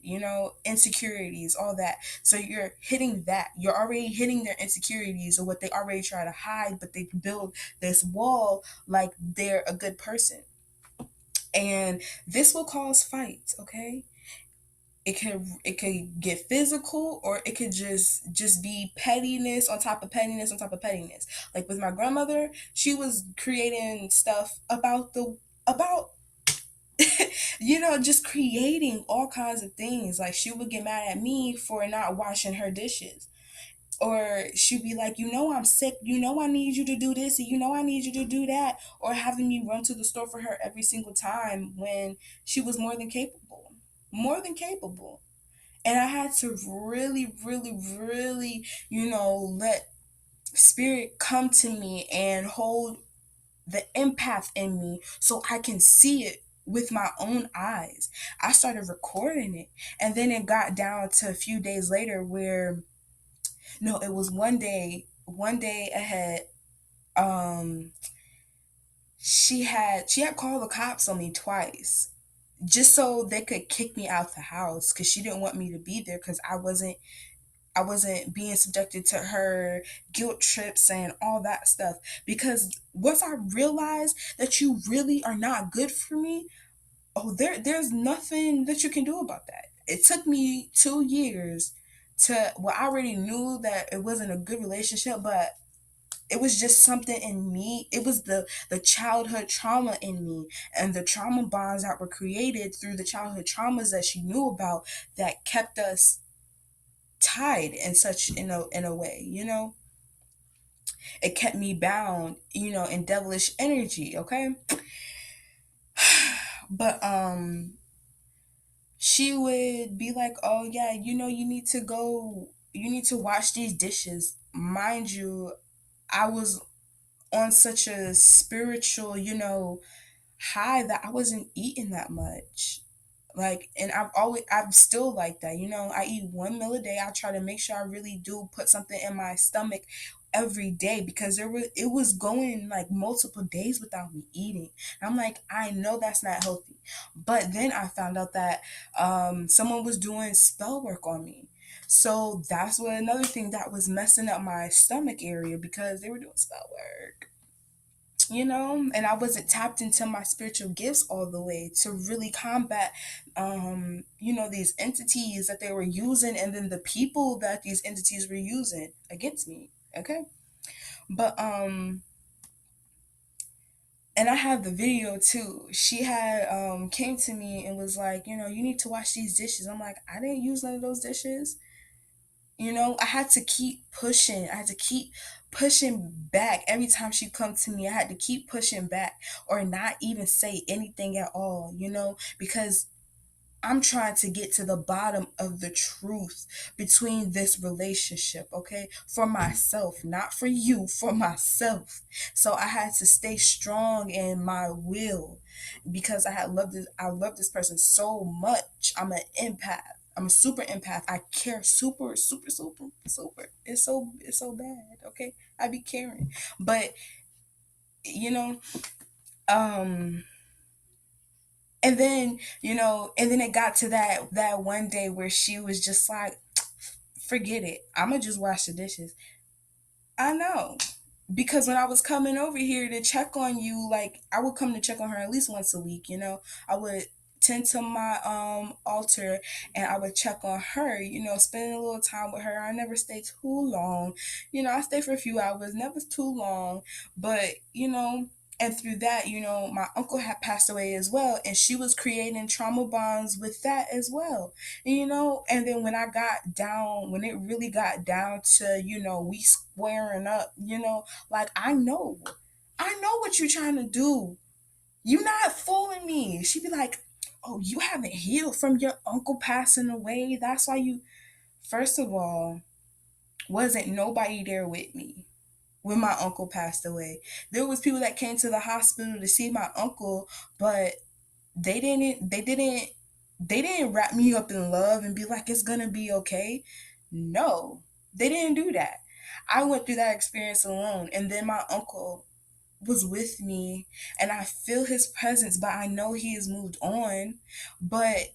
insecurities, all that. So you're hitting that. You're already hitting their insecurities or what they already try to hide, but they build this wall like they're a good person. And this will cause fights, okay? It could get physical, or it could just be pettiness on top of pettiness on top of pettiness. Like with my grandmother, she was creating stuff about just creating all kinds of things. Like she would get mad at me for not washing her dishes, or she'd be like, I'm sick, I need you to do this, and I need you to do that, or having me run to the store for her every single time when she was more than capable. And I had to really, really, really, let spirit come to me and hold the empath in me so I can see it with my own eyes. I started recording it. And then it got down to a few days later where, no, it was one day ahead. Um, she had called the cops on me twice just so they could kick me out the house because she didn't want me to be there because I wasn't being subjected to her guilt trips and all that stuff. Because once I realized that you really are not good for me, there's nothing that you can do about that. It took me 2 years I already knew that it wasn't a good relationship, but it was just something in me. It was the childhood trauma in me and the trauma bonds that were created through the childhood traumas that she knew about that kept us tied in a way. It kept me bound, in devilish energy. Okay. But she would be like, oh yeah, you need to wash these dishes. Mind you, I was on such a spiritual, high that I wasn't eating that much. Like, and I'm still like that. I eat one meal a day. I try to make sure I really do put something in my stomach every day because it was going like multiple days without me eating. And I'm like, I know that's not healthy. But then I found out that someone was doing spell work on me. So that's what another thing that was messing up my stomach area because they were doing spell work. and I wasn't tapped into my spiritual gifts all the way to really combat, these entities that they were using, and then the people that these entities were using against me. Okay. But, and I have the video too. She had came to me and was like, you need to wash these dishes. I'm like, I didn't use none of those dishes. I had to keep pushing. I had to keep pushing back every time she come to me. I had to keep pushing back or not even say anything at all, because I'm trying to get to the bottom of the truth between this relationship, okay? For myself, not for you, for myself. So I had to stay strong in my will because I love this person so much. I'm an empath. I'm a super empath. I care super, super, super, super. It's so bad, okay? I be caring. But you know, um and then it got to that one day where she was just like, forget it, I'ma just wash the dishes. I know, because when I was coming over here to check on you, like I would come to check on her at least once a week. I would tend to my altar, and I would check on her, spending a little time with her. I never stayed too long. I stayed for a few hours, never too long. But and through that, my uncle had passed away as well, and she was creating trauma bonds with that as well. And then when it really got down to, we squaring up, like, I know what you're trying to do. You're not fooling me. She'd be like, oh, you haven't healed from your uncle passing away. That's why you, first of all, wasn't nobody there with me when my uncle passed away. There was people that came to the hospital to see my uncle, but they didn't wrap me up in love and be like, it's gonna be okay. No, they didn't do that. I went through that experience alone, and then my uncle was with me, and I feel his presence, but I know he has moved on. But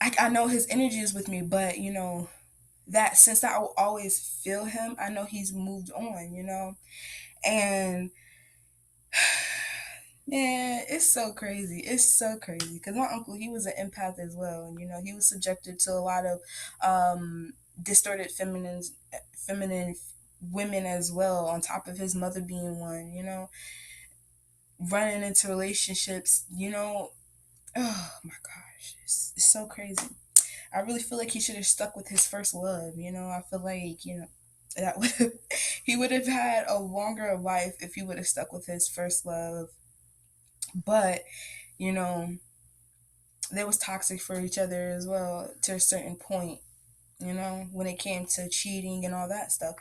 I know his energy is with me, but that since I will always feel him, I know he's moved on, and man, it's so crazy. It's so crazy because my uncle, he was an empath as well, and he was subjected to a lot of distorted feminine women as well. On top of his mother being one, running into relationships. Oh my gosh, it's so crazy. I really feel like he should have stuck with his first love. I feel like that would have he would have had a longer life if he would have stuck with his first love. But you know they was toxic for each other as well to a certain point, when it came to cheating and all that stuff.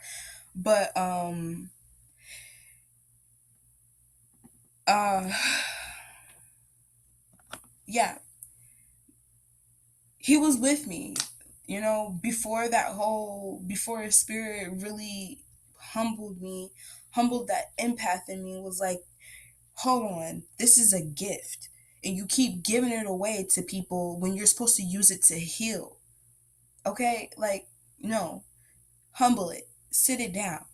But uh yeah, he was with me, before his spirit really humbled me, humbled that empath in me, was like, hold on, this is a gift. And you keep giving it away to people when you're supposed to use it to heal. Okay? Like, no, humble it, sit it down.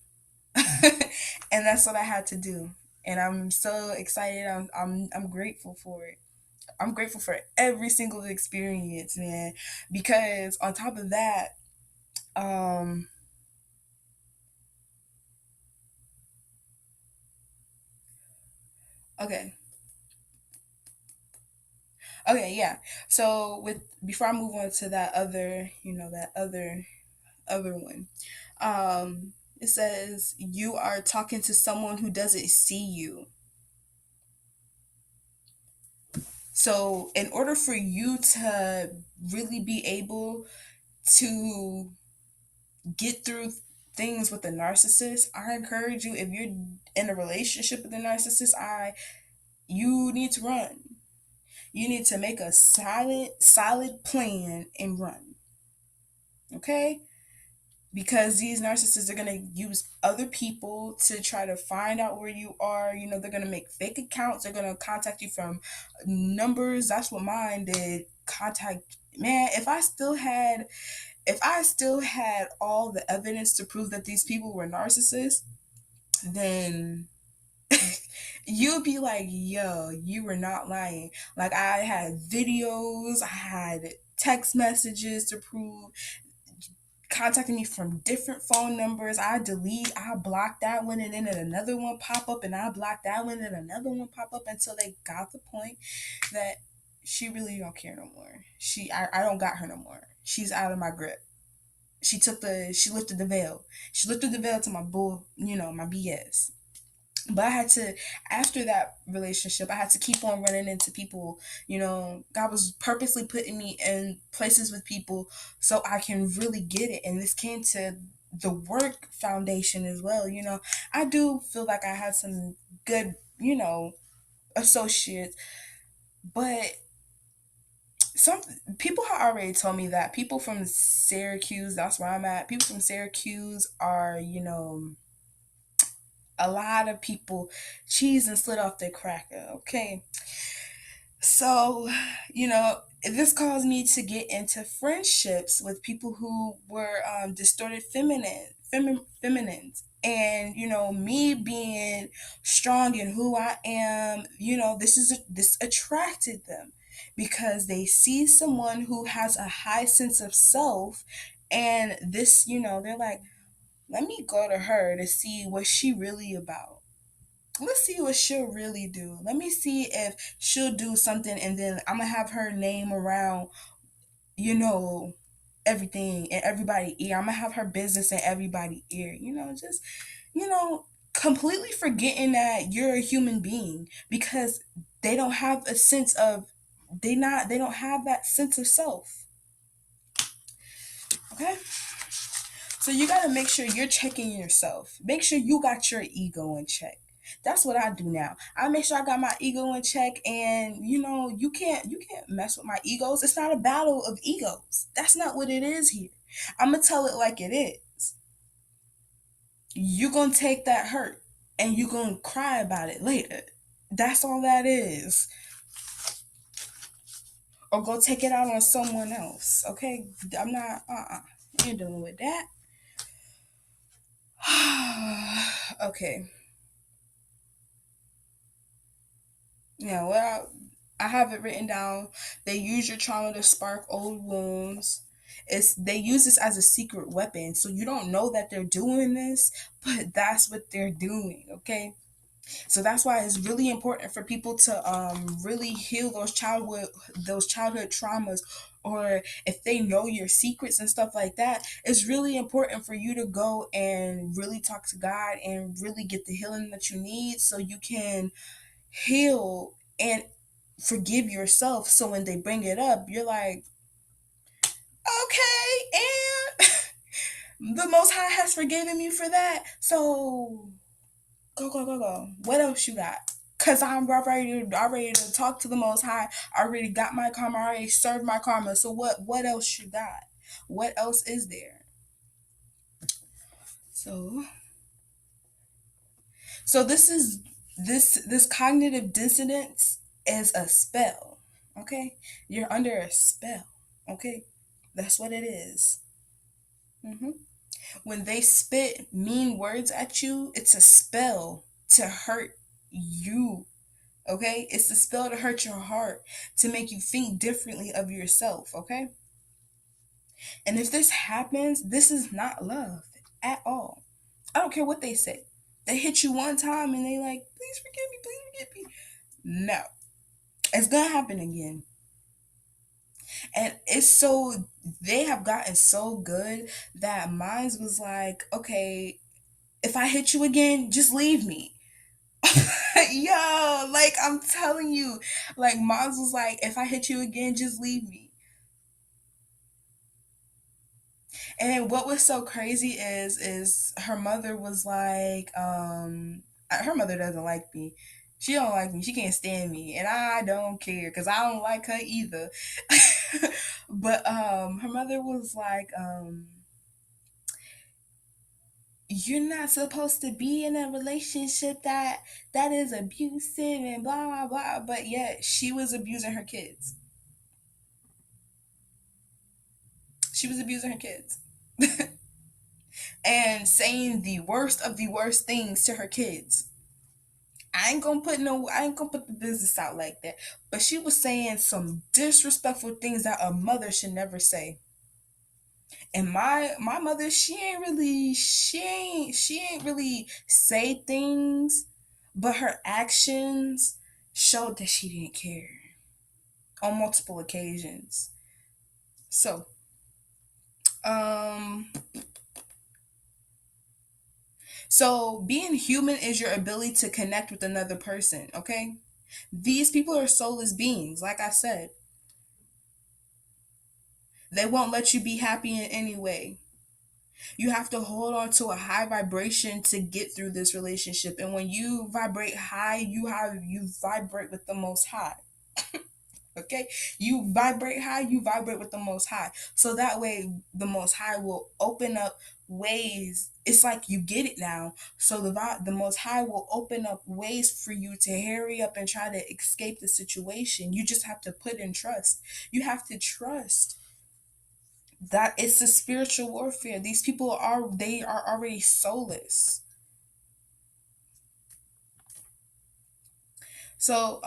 And that's what I had to do. And I'm so excited. I'm grateful for it. I'm grateful for every single experience, man. Because on top of that, um, okay, okay, yeah. So with before I move on to that other, that other one, it says you are talking to someone who doesn't see you. So in order for you to really be able to get through things with a narcissist, I encourage you, if you're in a relationship with a narcissist, you need to run. You need to make a solid plan and run. Okay? Because these narcissists are going to use other people to try to find out where you are. They're going to make fake accounts. They're going to contact you from numbers. That's what mine did. Contact, man, if I still had all the evidence to prove that these people were narcissists, then you'll be like, yo, you were not lying. Like, I had videos, I had text messages to prove, contacting me from different phone numbers. I blocked that one, and then another one pop up, and I blocked that one, and another one pop up, until they got the point that she really don't care no more. I don't got her no more. She's out of my grip. She lifted the veil. She lifted the veil to my bull, my BS. But I had to, after that relationship, I had to keep on running into people. God was purposely putting me in places with people so I can really get it. And this came to the work foundation as well. I do feel like I had some good, associates, but some people have already told me that people from Syracuse, that's where I'm at, people from Syracuse are, a lot of people cheese and slid off their cracker. Okay. So, this caused me to get into friendships with people who were distorted feminines. And, me being strong in who I am, this attracted them because they see someone who has a high sense of self. And this, they're like, let me go to her to see what she really about. Let's see what she'll really do. Let me see if she'll do something, and then I'm gonna have her name around, you know, everything and everybody ear. I'm gonna have her business in everybody ear. Just you know, completely forgetting that you're a human being because they don't have a sense of they don't have that sense of self. Okay? So you got to make sure you're checking yourself. Make sure you got your ego in check. That's what I do now. I make sure I got my ego in check, and you can't mess with my egos. It's not a battle of egos. That's not what it is here. I'm gonna tell it like it is. You're gonna take that hurt and you're gonna cry about it later. That's all that is. Or go take it out on someone else. Okay? I'm not You're dealing with that. Okay. Yeah, well, I have it written down. They use your trauma to spark old wounds. They use this as a secret weapon, so you don't know that they're doing this, but that's what they're doing. Okay, so that's why it's really important for people to really heal those childhood traumas, or if they know your secrets and stuff like that. It's really important for you to go and really talk to God and really get the healing that you need, so you can heal and forgive yourself, so when they bring it up you're like, okay, and the most high has forgiven me for that, so go, what else you got? Because I'm already to talk to the most high. I already got my karma. I already served my karma. So what else you got? What else is there? So so this cognitive dissonance is a spell. Okay, you're under a spell. Okay, that's what it is. hmm when they spit mean words at you, it's a spell to hurt you. Okay, it's a spell to hurt your heart, to make you think differently of yourself. Okay, and if this happens, this is not love at all. I don't care what they say. They hit you one time and they like, please forgive me, please forgive me. No, it's gonna happen again. And they have gotten so good that mine was like, okay, if I hit you again, just leave me. Yo, like I'm telling you, like mine was like, if I hit you again, just leave me. And what was so crazy is her mother was like, her mother doesn't like me. She don't like me. She can't stand me, and I don't care because I don't like her either. But her mother was like, you're not supposed to be in a relationship that is abusive and blah blah blah. But yet she was abusing her kids. She was abusing her kids. and saying the worst of the worst things to her kids. I ain't gonna put the business out like that. But she was saying some disrespectful things that a mother should never say. And my mother, she ain't really say things, but her actions showed that she didn't care on multiple occasions. So, um so being human is your ability to connect with another person, okay? These people are soulless beings, like I said. They won't let you be happy in any way. You have to hold on to a high vibration to get through this relationship. And when you vibrate high, you vibrate with the most high. Okay? You vibrate high, you vibrate with the most high. So that way the most high will open up ways. It's like you get it now. So the most high will open up ways for you to hurry up and try to escape the situation. You just have to put in trust. You have to trust that it's a spiritual warfare. These people are already soulless. So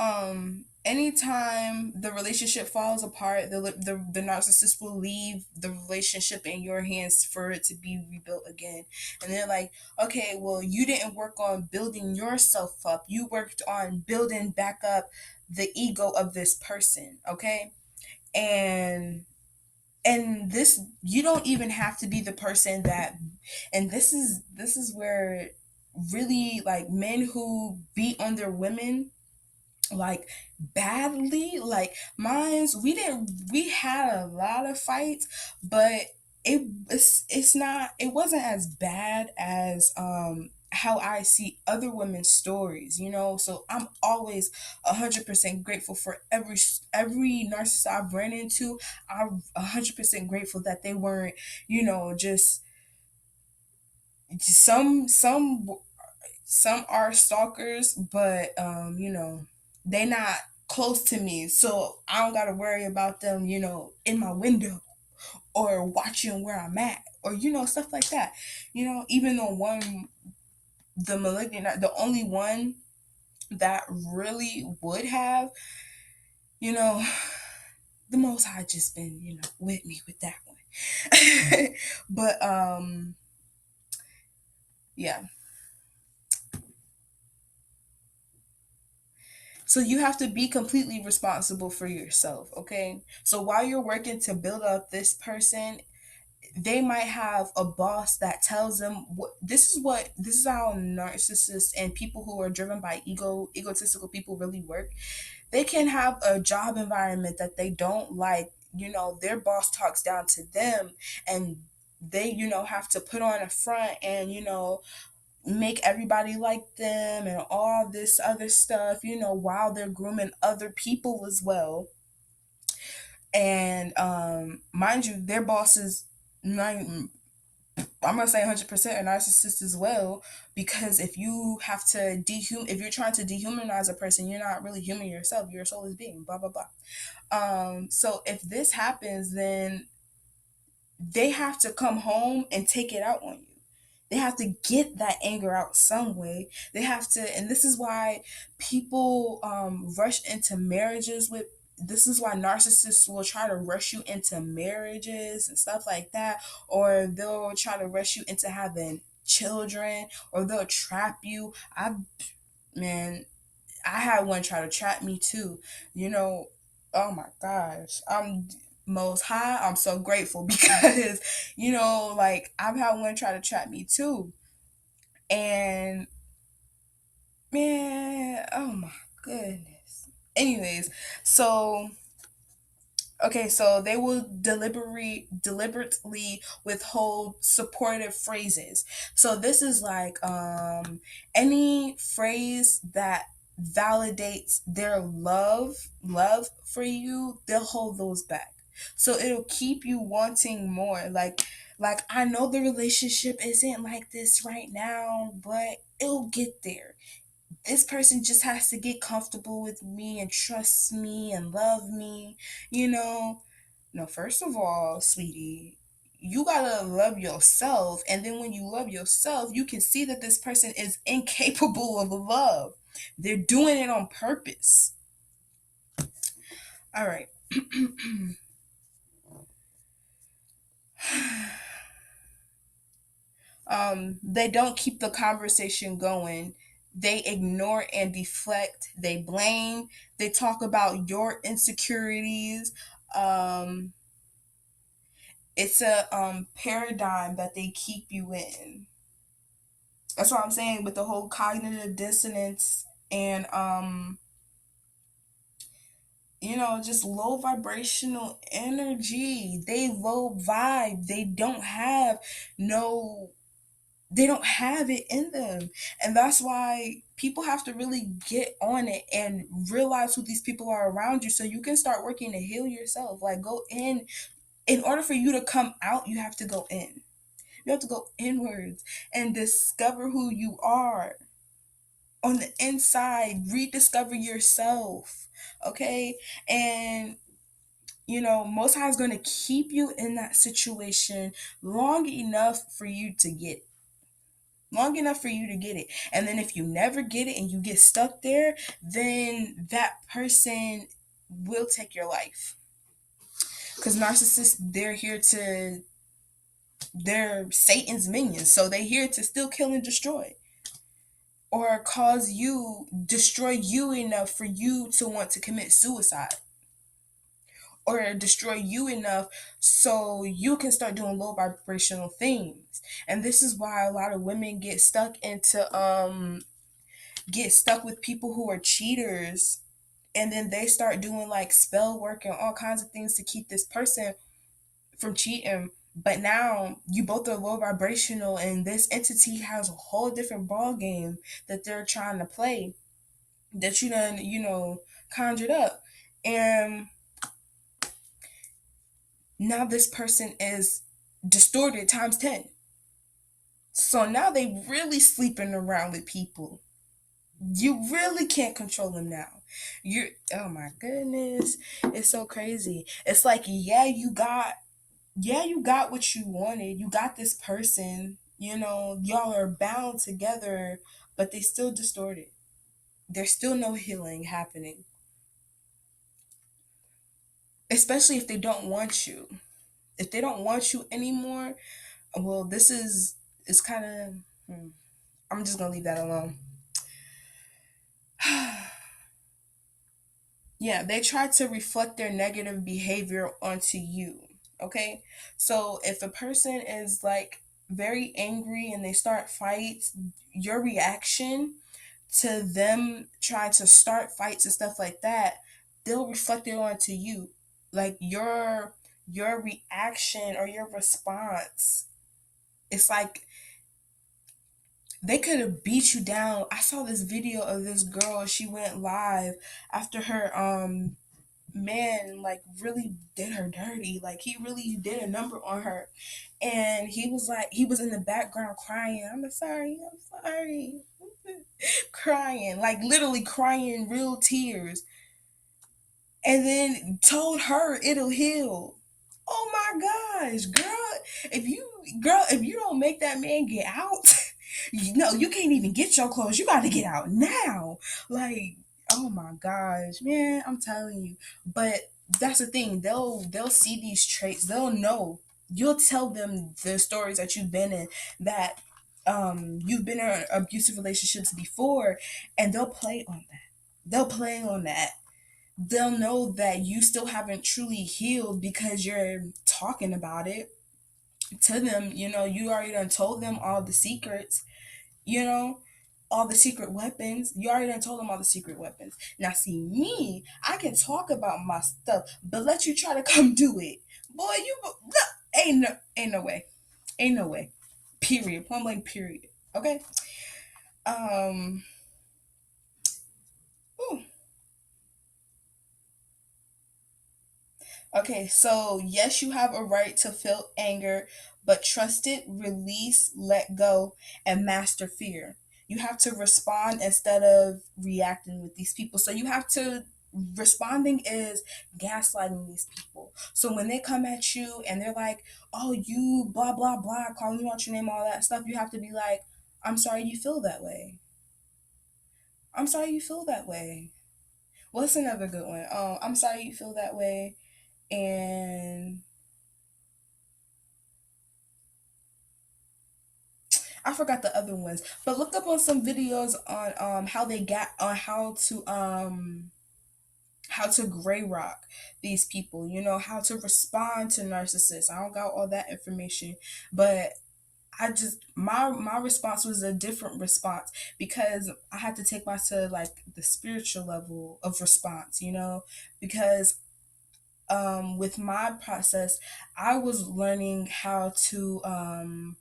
anytime the relationship falls apart, the narcissist will leave the relationship in your hands for it to be rebuilt again. And they're like, okay, well, you didn't work on building yourself up. You worked on building back up the ego of this person, okay? And this, you don't even have to be the person that, and this is where really, like, men who beat on their women, like, badly, like mine's, we had a lot of fights, but it's not, it wasn't as bad as how I see other women's stories, so I'm always 100% grateful for every narcissist I've ran into. I'm 100% grateful that they weren't, just some are stalkers, but they not close to me, so I don't gotta worry about them, in my window or watching where I'm at, or stuff like that. Even though the malignant, the only one that really would have, you know, the Most High just been, with me with that one. But yeah. So you have to be completely responsible for yourself, okay? So while you're working to build up this person, they might have a boss that tells them this is how narcissists and people who are driven by egotistical people really work. They can have a job environment that they don't like. Their boss talks down to them, and they have to put on a front and make everybody like them and all this other stuff, while they're grooming other people as well. And mind you, their bosses, not, I'm gonna say 100% are narcissists as well, because if if you're trying to dehumanize a person, you're not really human yourself. You're a soulless being. Blah blah blah. So if this happens, then they have to come home and take it out on you. They have to get that anger out some way. They have to, and this is why people rush into marriages with. This is why narcissists will try to rush you into marriages and stuff like that, or they'll try to rush you into having children, or they'll trap you. Man, I had one try to trap me too. You know, oh my gosh, I'm most high. I'm so grateful because like, I've had one try to trap me too, and man, oh my goodness. Anyways, so okay, so they will deliberately withhold supportive phrases. So this is like any phrase that validates their love for you, they'll hold those back. So it'll keep you wanting more. Like, I know the relationship isn't like this right now, but it'll get there. This person just has to get comfortable with me and trust me and love me, you know. No, first of all, sweetie, you gotta love yourself. And then when you love yourself, you can see that this person is incapable of love. They're doing it on purpose. All right. They don't keep the conversation going. They ignore and deflect. They blame. They talk about your insecurities. Um, it's a paradigm that they keep you in. That's what I'm saying with the whole cognitive dissonance and just low vibrational energy. They low vibe. No they don't have it in them. And that's why people have to really get on it and realize who these people are around you so you can start working to heal yourself. Like, go in. In order for you to come out, you have to go in. You have to go inwards and discover who you are on the inside, rediscover yourself. Okay? And most high is going to keep you in that situation long enough for you to get it. Long enough for you to get it. And then if you never get it and you get stuck there, then that person will take your life. Because narcissists, they're Satan's minions. So they're here to still kill and destroy. Or destroy you enough for you to want to commit suicide. Or destroy you enough so you can start doing low vibrational things. And this is why a lot of women get stuck with people who are cheaters, and then they start doing like spell work and all kinds of things to keep this person from cheating. But now you both are low vibrational, and this entity has a whole different ball game that they're trying to play, that you done conjured up. And now this person is distorted times 10. So now they really sleeping around with people. You really can't control them now. You Oh my goodness. It's so crazy. It's like, you got what you wanted. You got this person, y'all are bound together, but they still distorted. There's still no healing happening. Especially if they don't want you. If they don't want you anymore, well, this is it's kind of I'm just gonna leave that alone. Yeah, they try to reflect their negative behavior onto you. Okay, so if a person is like very angry and they start fights, your reaction to them trying to start fights and stuff like that, they'll reflect it onto you. Like your reaction or your response, it's like they could have beat you down. I saw this video of this girl. She went live after her man like really did her dirty. Like, he really did a number on her, and he was in the background crying. I'm sorry, I'm sorry. Crying, like literally crying real tears, and then told her it'll heal. Oh my gosh, if you don't make that man get out, you can't even get your clothes. You got to get out now. Like, oh my gosh, man, I'm telling you. But that's the thing. They'll see these traits. They'll know. You'll tell them the stories that you've been in, that you've been in abusive relationships before, and they'll play on that. They'll play on that. They'll know that you still haven't truly healed because you're talking about it to them. You already done told them all the secrets, you know, all the secret weapons. You already done told them all the secret weapons. Now, see me, I can talk about my stuff, but let you try to come do it. Boy, ain't no way. Ain't no way. Period. Point blank, period. Okay? Um, ooh. Okay, so yes, you have a right to feel anger, but trust it, release, let go, and master fear. You have to respond instead of reacting with these people. So you have to Responding is gaslighting these people. So when they come at you and they're like, oh, you blah blah blah, calling you out your name, all that stuff, you have to be like, I'm sorry you feel that way. I'm sorry you feel that way. What's another good one? I'm sorry you feel that way. And I forgot the other ones, but look up on some videos on how they got on how to gray rock these people, how to respond to narcissists. I don't got all that information, but I just my response was a different response because I had to take myself to like the spiritual level of response, because with my process I was learning how to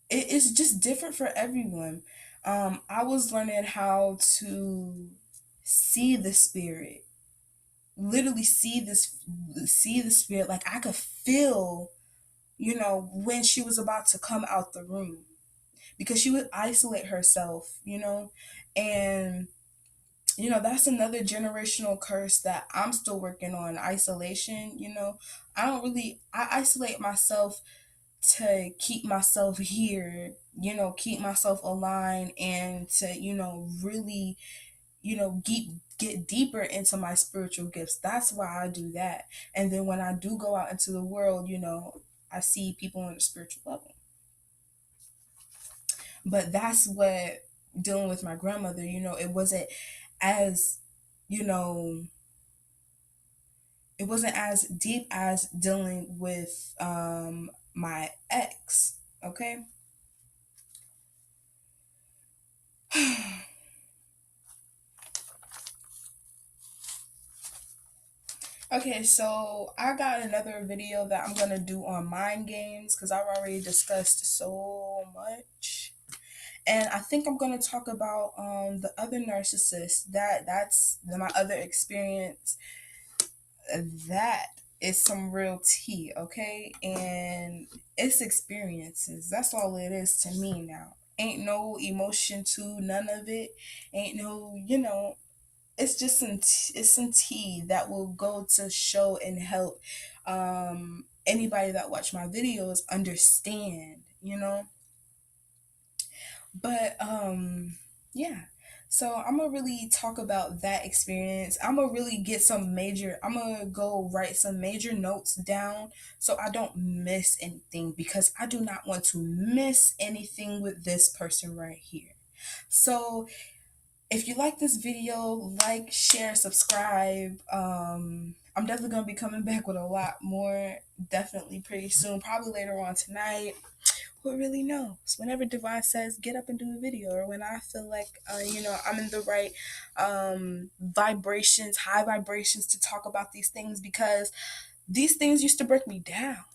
it's just different for everyone. I was learning how to see the spirit, literally see the spirit. Like I could feel, when she was about to come out the room because she would isolate herself, and that's another generational curse that I'm still working on, isolation. I isolate myself to keep myself here, keep myself aligned, and to, really, get deeper into my spiritual gifts. That's why I do that. And then when I do go out into the world, I see people on a spiritual level. But that's what dealing with my grandmother, it wasn't as, you know, it wasn't as deep as dealing with my ex. Okay. Okay, so I got another video that I'm gonna do on mind games because I've already discussed so much, and I think I'm gonna talk about the other narcissist. That's my other experience. That is some real tea, okay, and it's experiences. That's all it is to me now. Ain't no emotion to none of it. Ain't no, it's just it's some tea that will go to show and help anybody that watch my videos understand, but yeah, so I'm gonna really talk about that experience. I'm gonna really I'm gonna go write some major notes down so I don't miss anything, because I do not want to miss anything with this person right here. So if you like this video, like, share, subscribe. I'm definitely gonna be coming back with a lot more, definitely pretty soon, probably later on tonight. Who really knows? Whenever Divine says get up and do a video, or when I feel like I'm in the right vibrations, high vibrations to talk about these things, because these things used to break me down.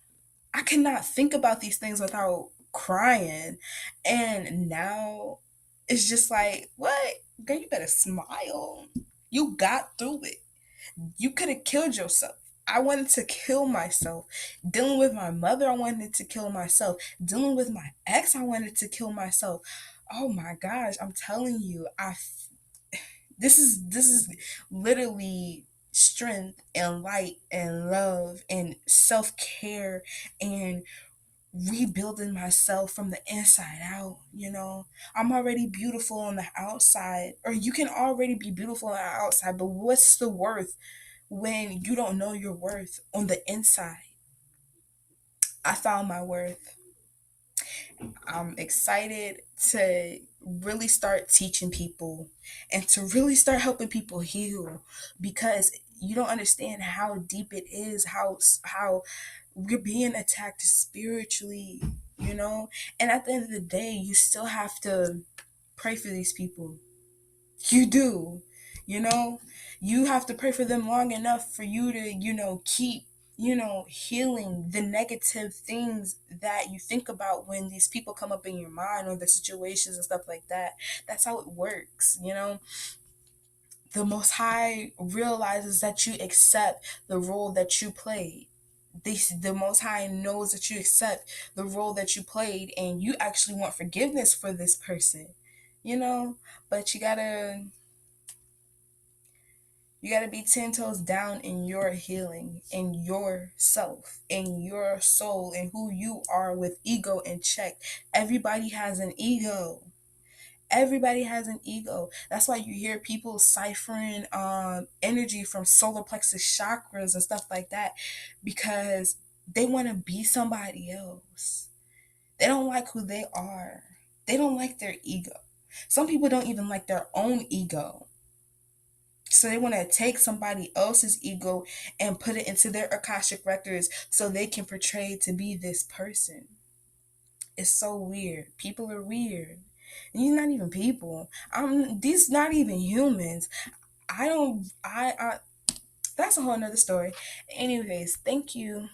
I could not think about these things without crying, and now it's just like, what? Girl, you better smile. You got through it. You could have killed yourself. I wanted to kill myself. Dealing with my mother, I wanted to kill myself. Dealing with my ex, I wanted to kill myself. Oh my gosh, I'm telling you, this is literally strength and light and love and self-care and rebuilding myself from the inside out. I'm already beautiful on the outside, or you can already be beautiful on the outside, but what's the worth when you don't know your worth on the inside? I found my worth. I'm excited to really start teaching people and to really start helping people heal, because you don't understand how deep it is, how we're being attacked spiritually, and at the end of the day you still have to pray for these people. You do, you know, you have to pray for them long enough for you to, keep, healing the negative things that you think about when these people come up in your mind, or the situations and stuff like that. That's how it works, The Most High realizes that you accept the role that you played. The Most High knows that you accept the role that you played, and you actually want forgiveness for this person, But you gotta You got to be 10 toes down in your healing, in yourself, in your soul, and who you are with ego in check. Everybody has an ego. Everybody has an ego. That's why you hear people ciphering energy from solar plexus chakras and stuff like that, because they want to be somebody else. They don't like who they are. They don't like their ego. Some people don't even like their own ego. So they want to take somebody else's ego and put it into their Akashic records so they can portray to be this person. It's so weird. People are weird. And these not even people. These not even humans. I don't I that's a whole nother story. Anyways, thank you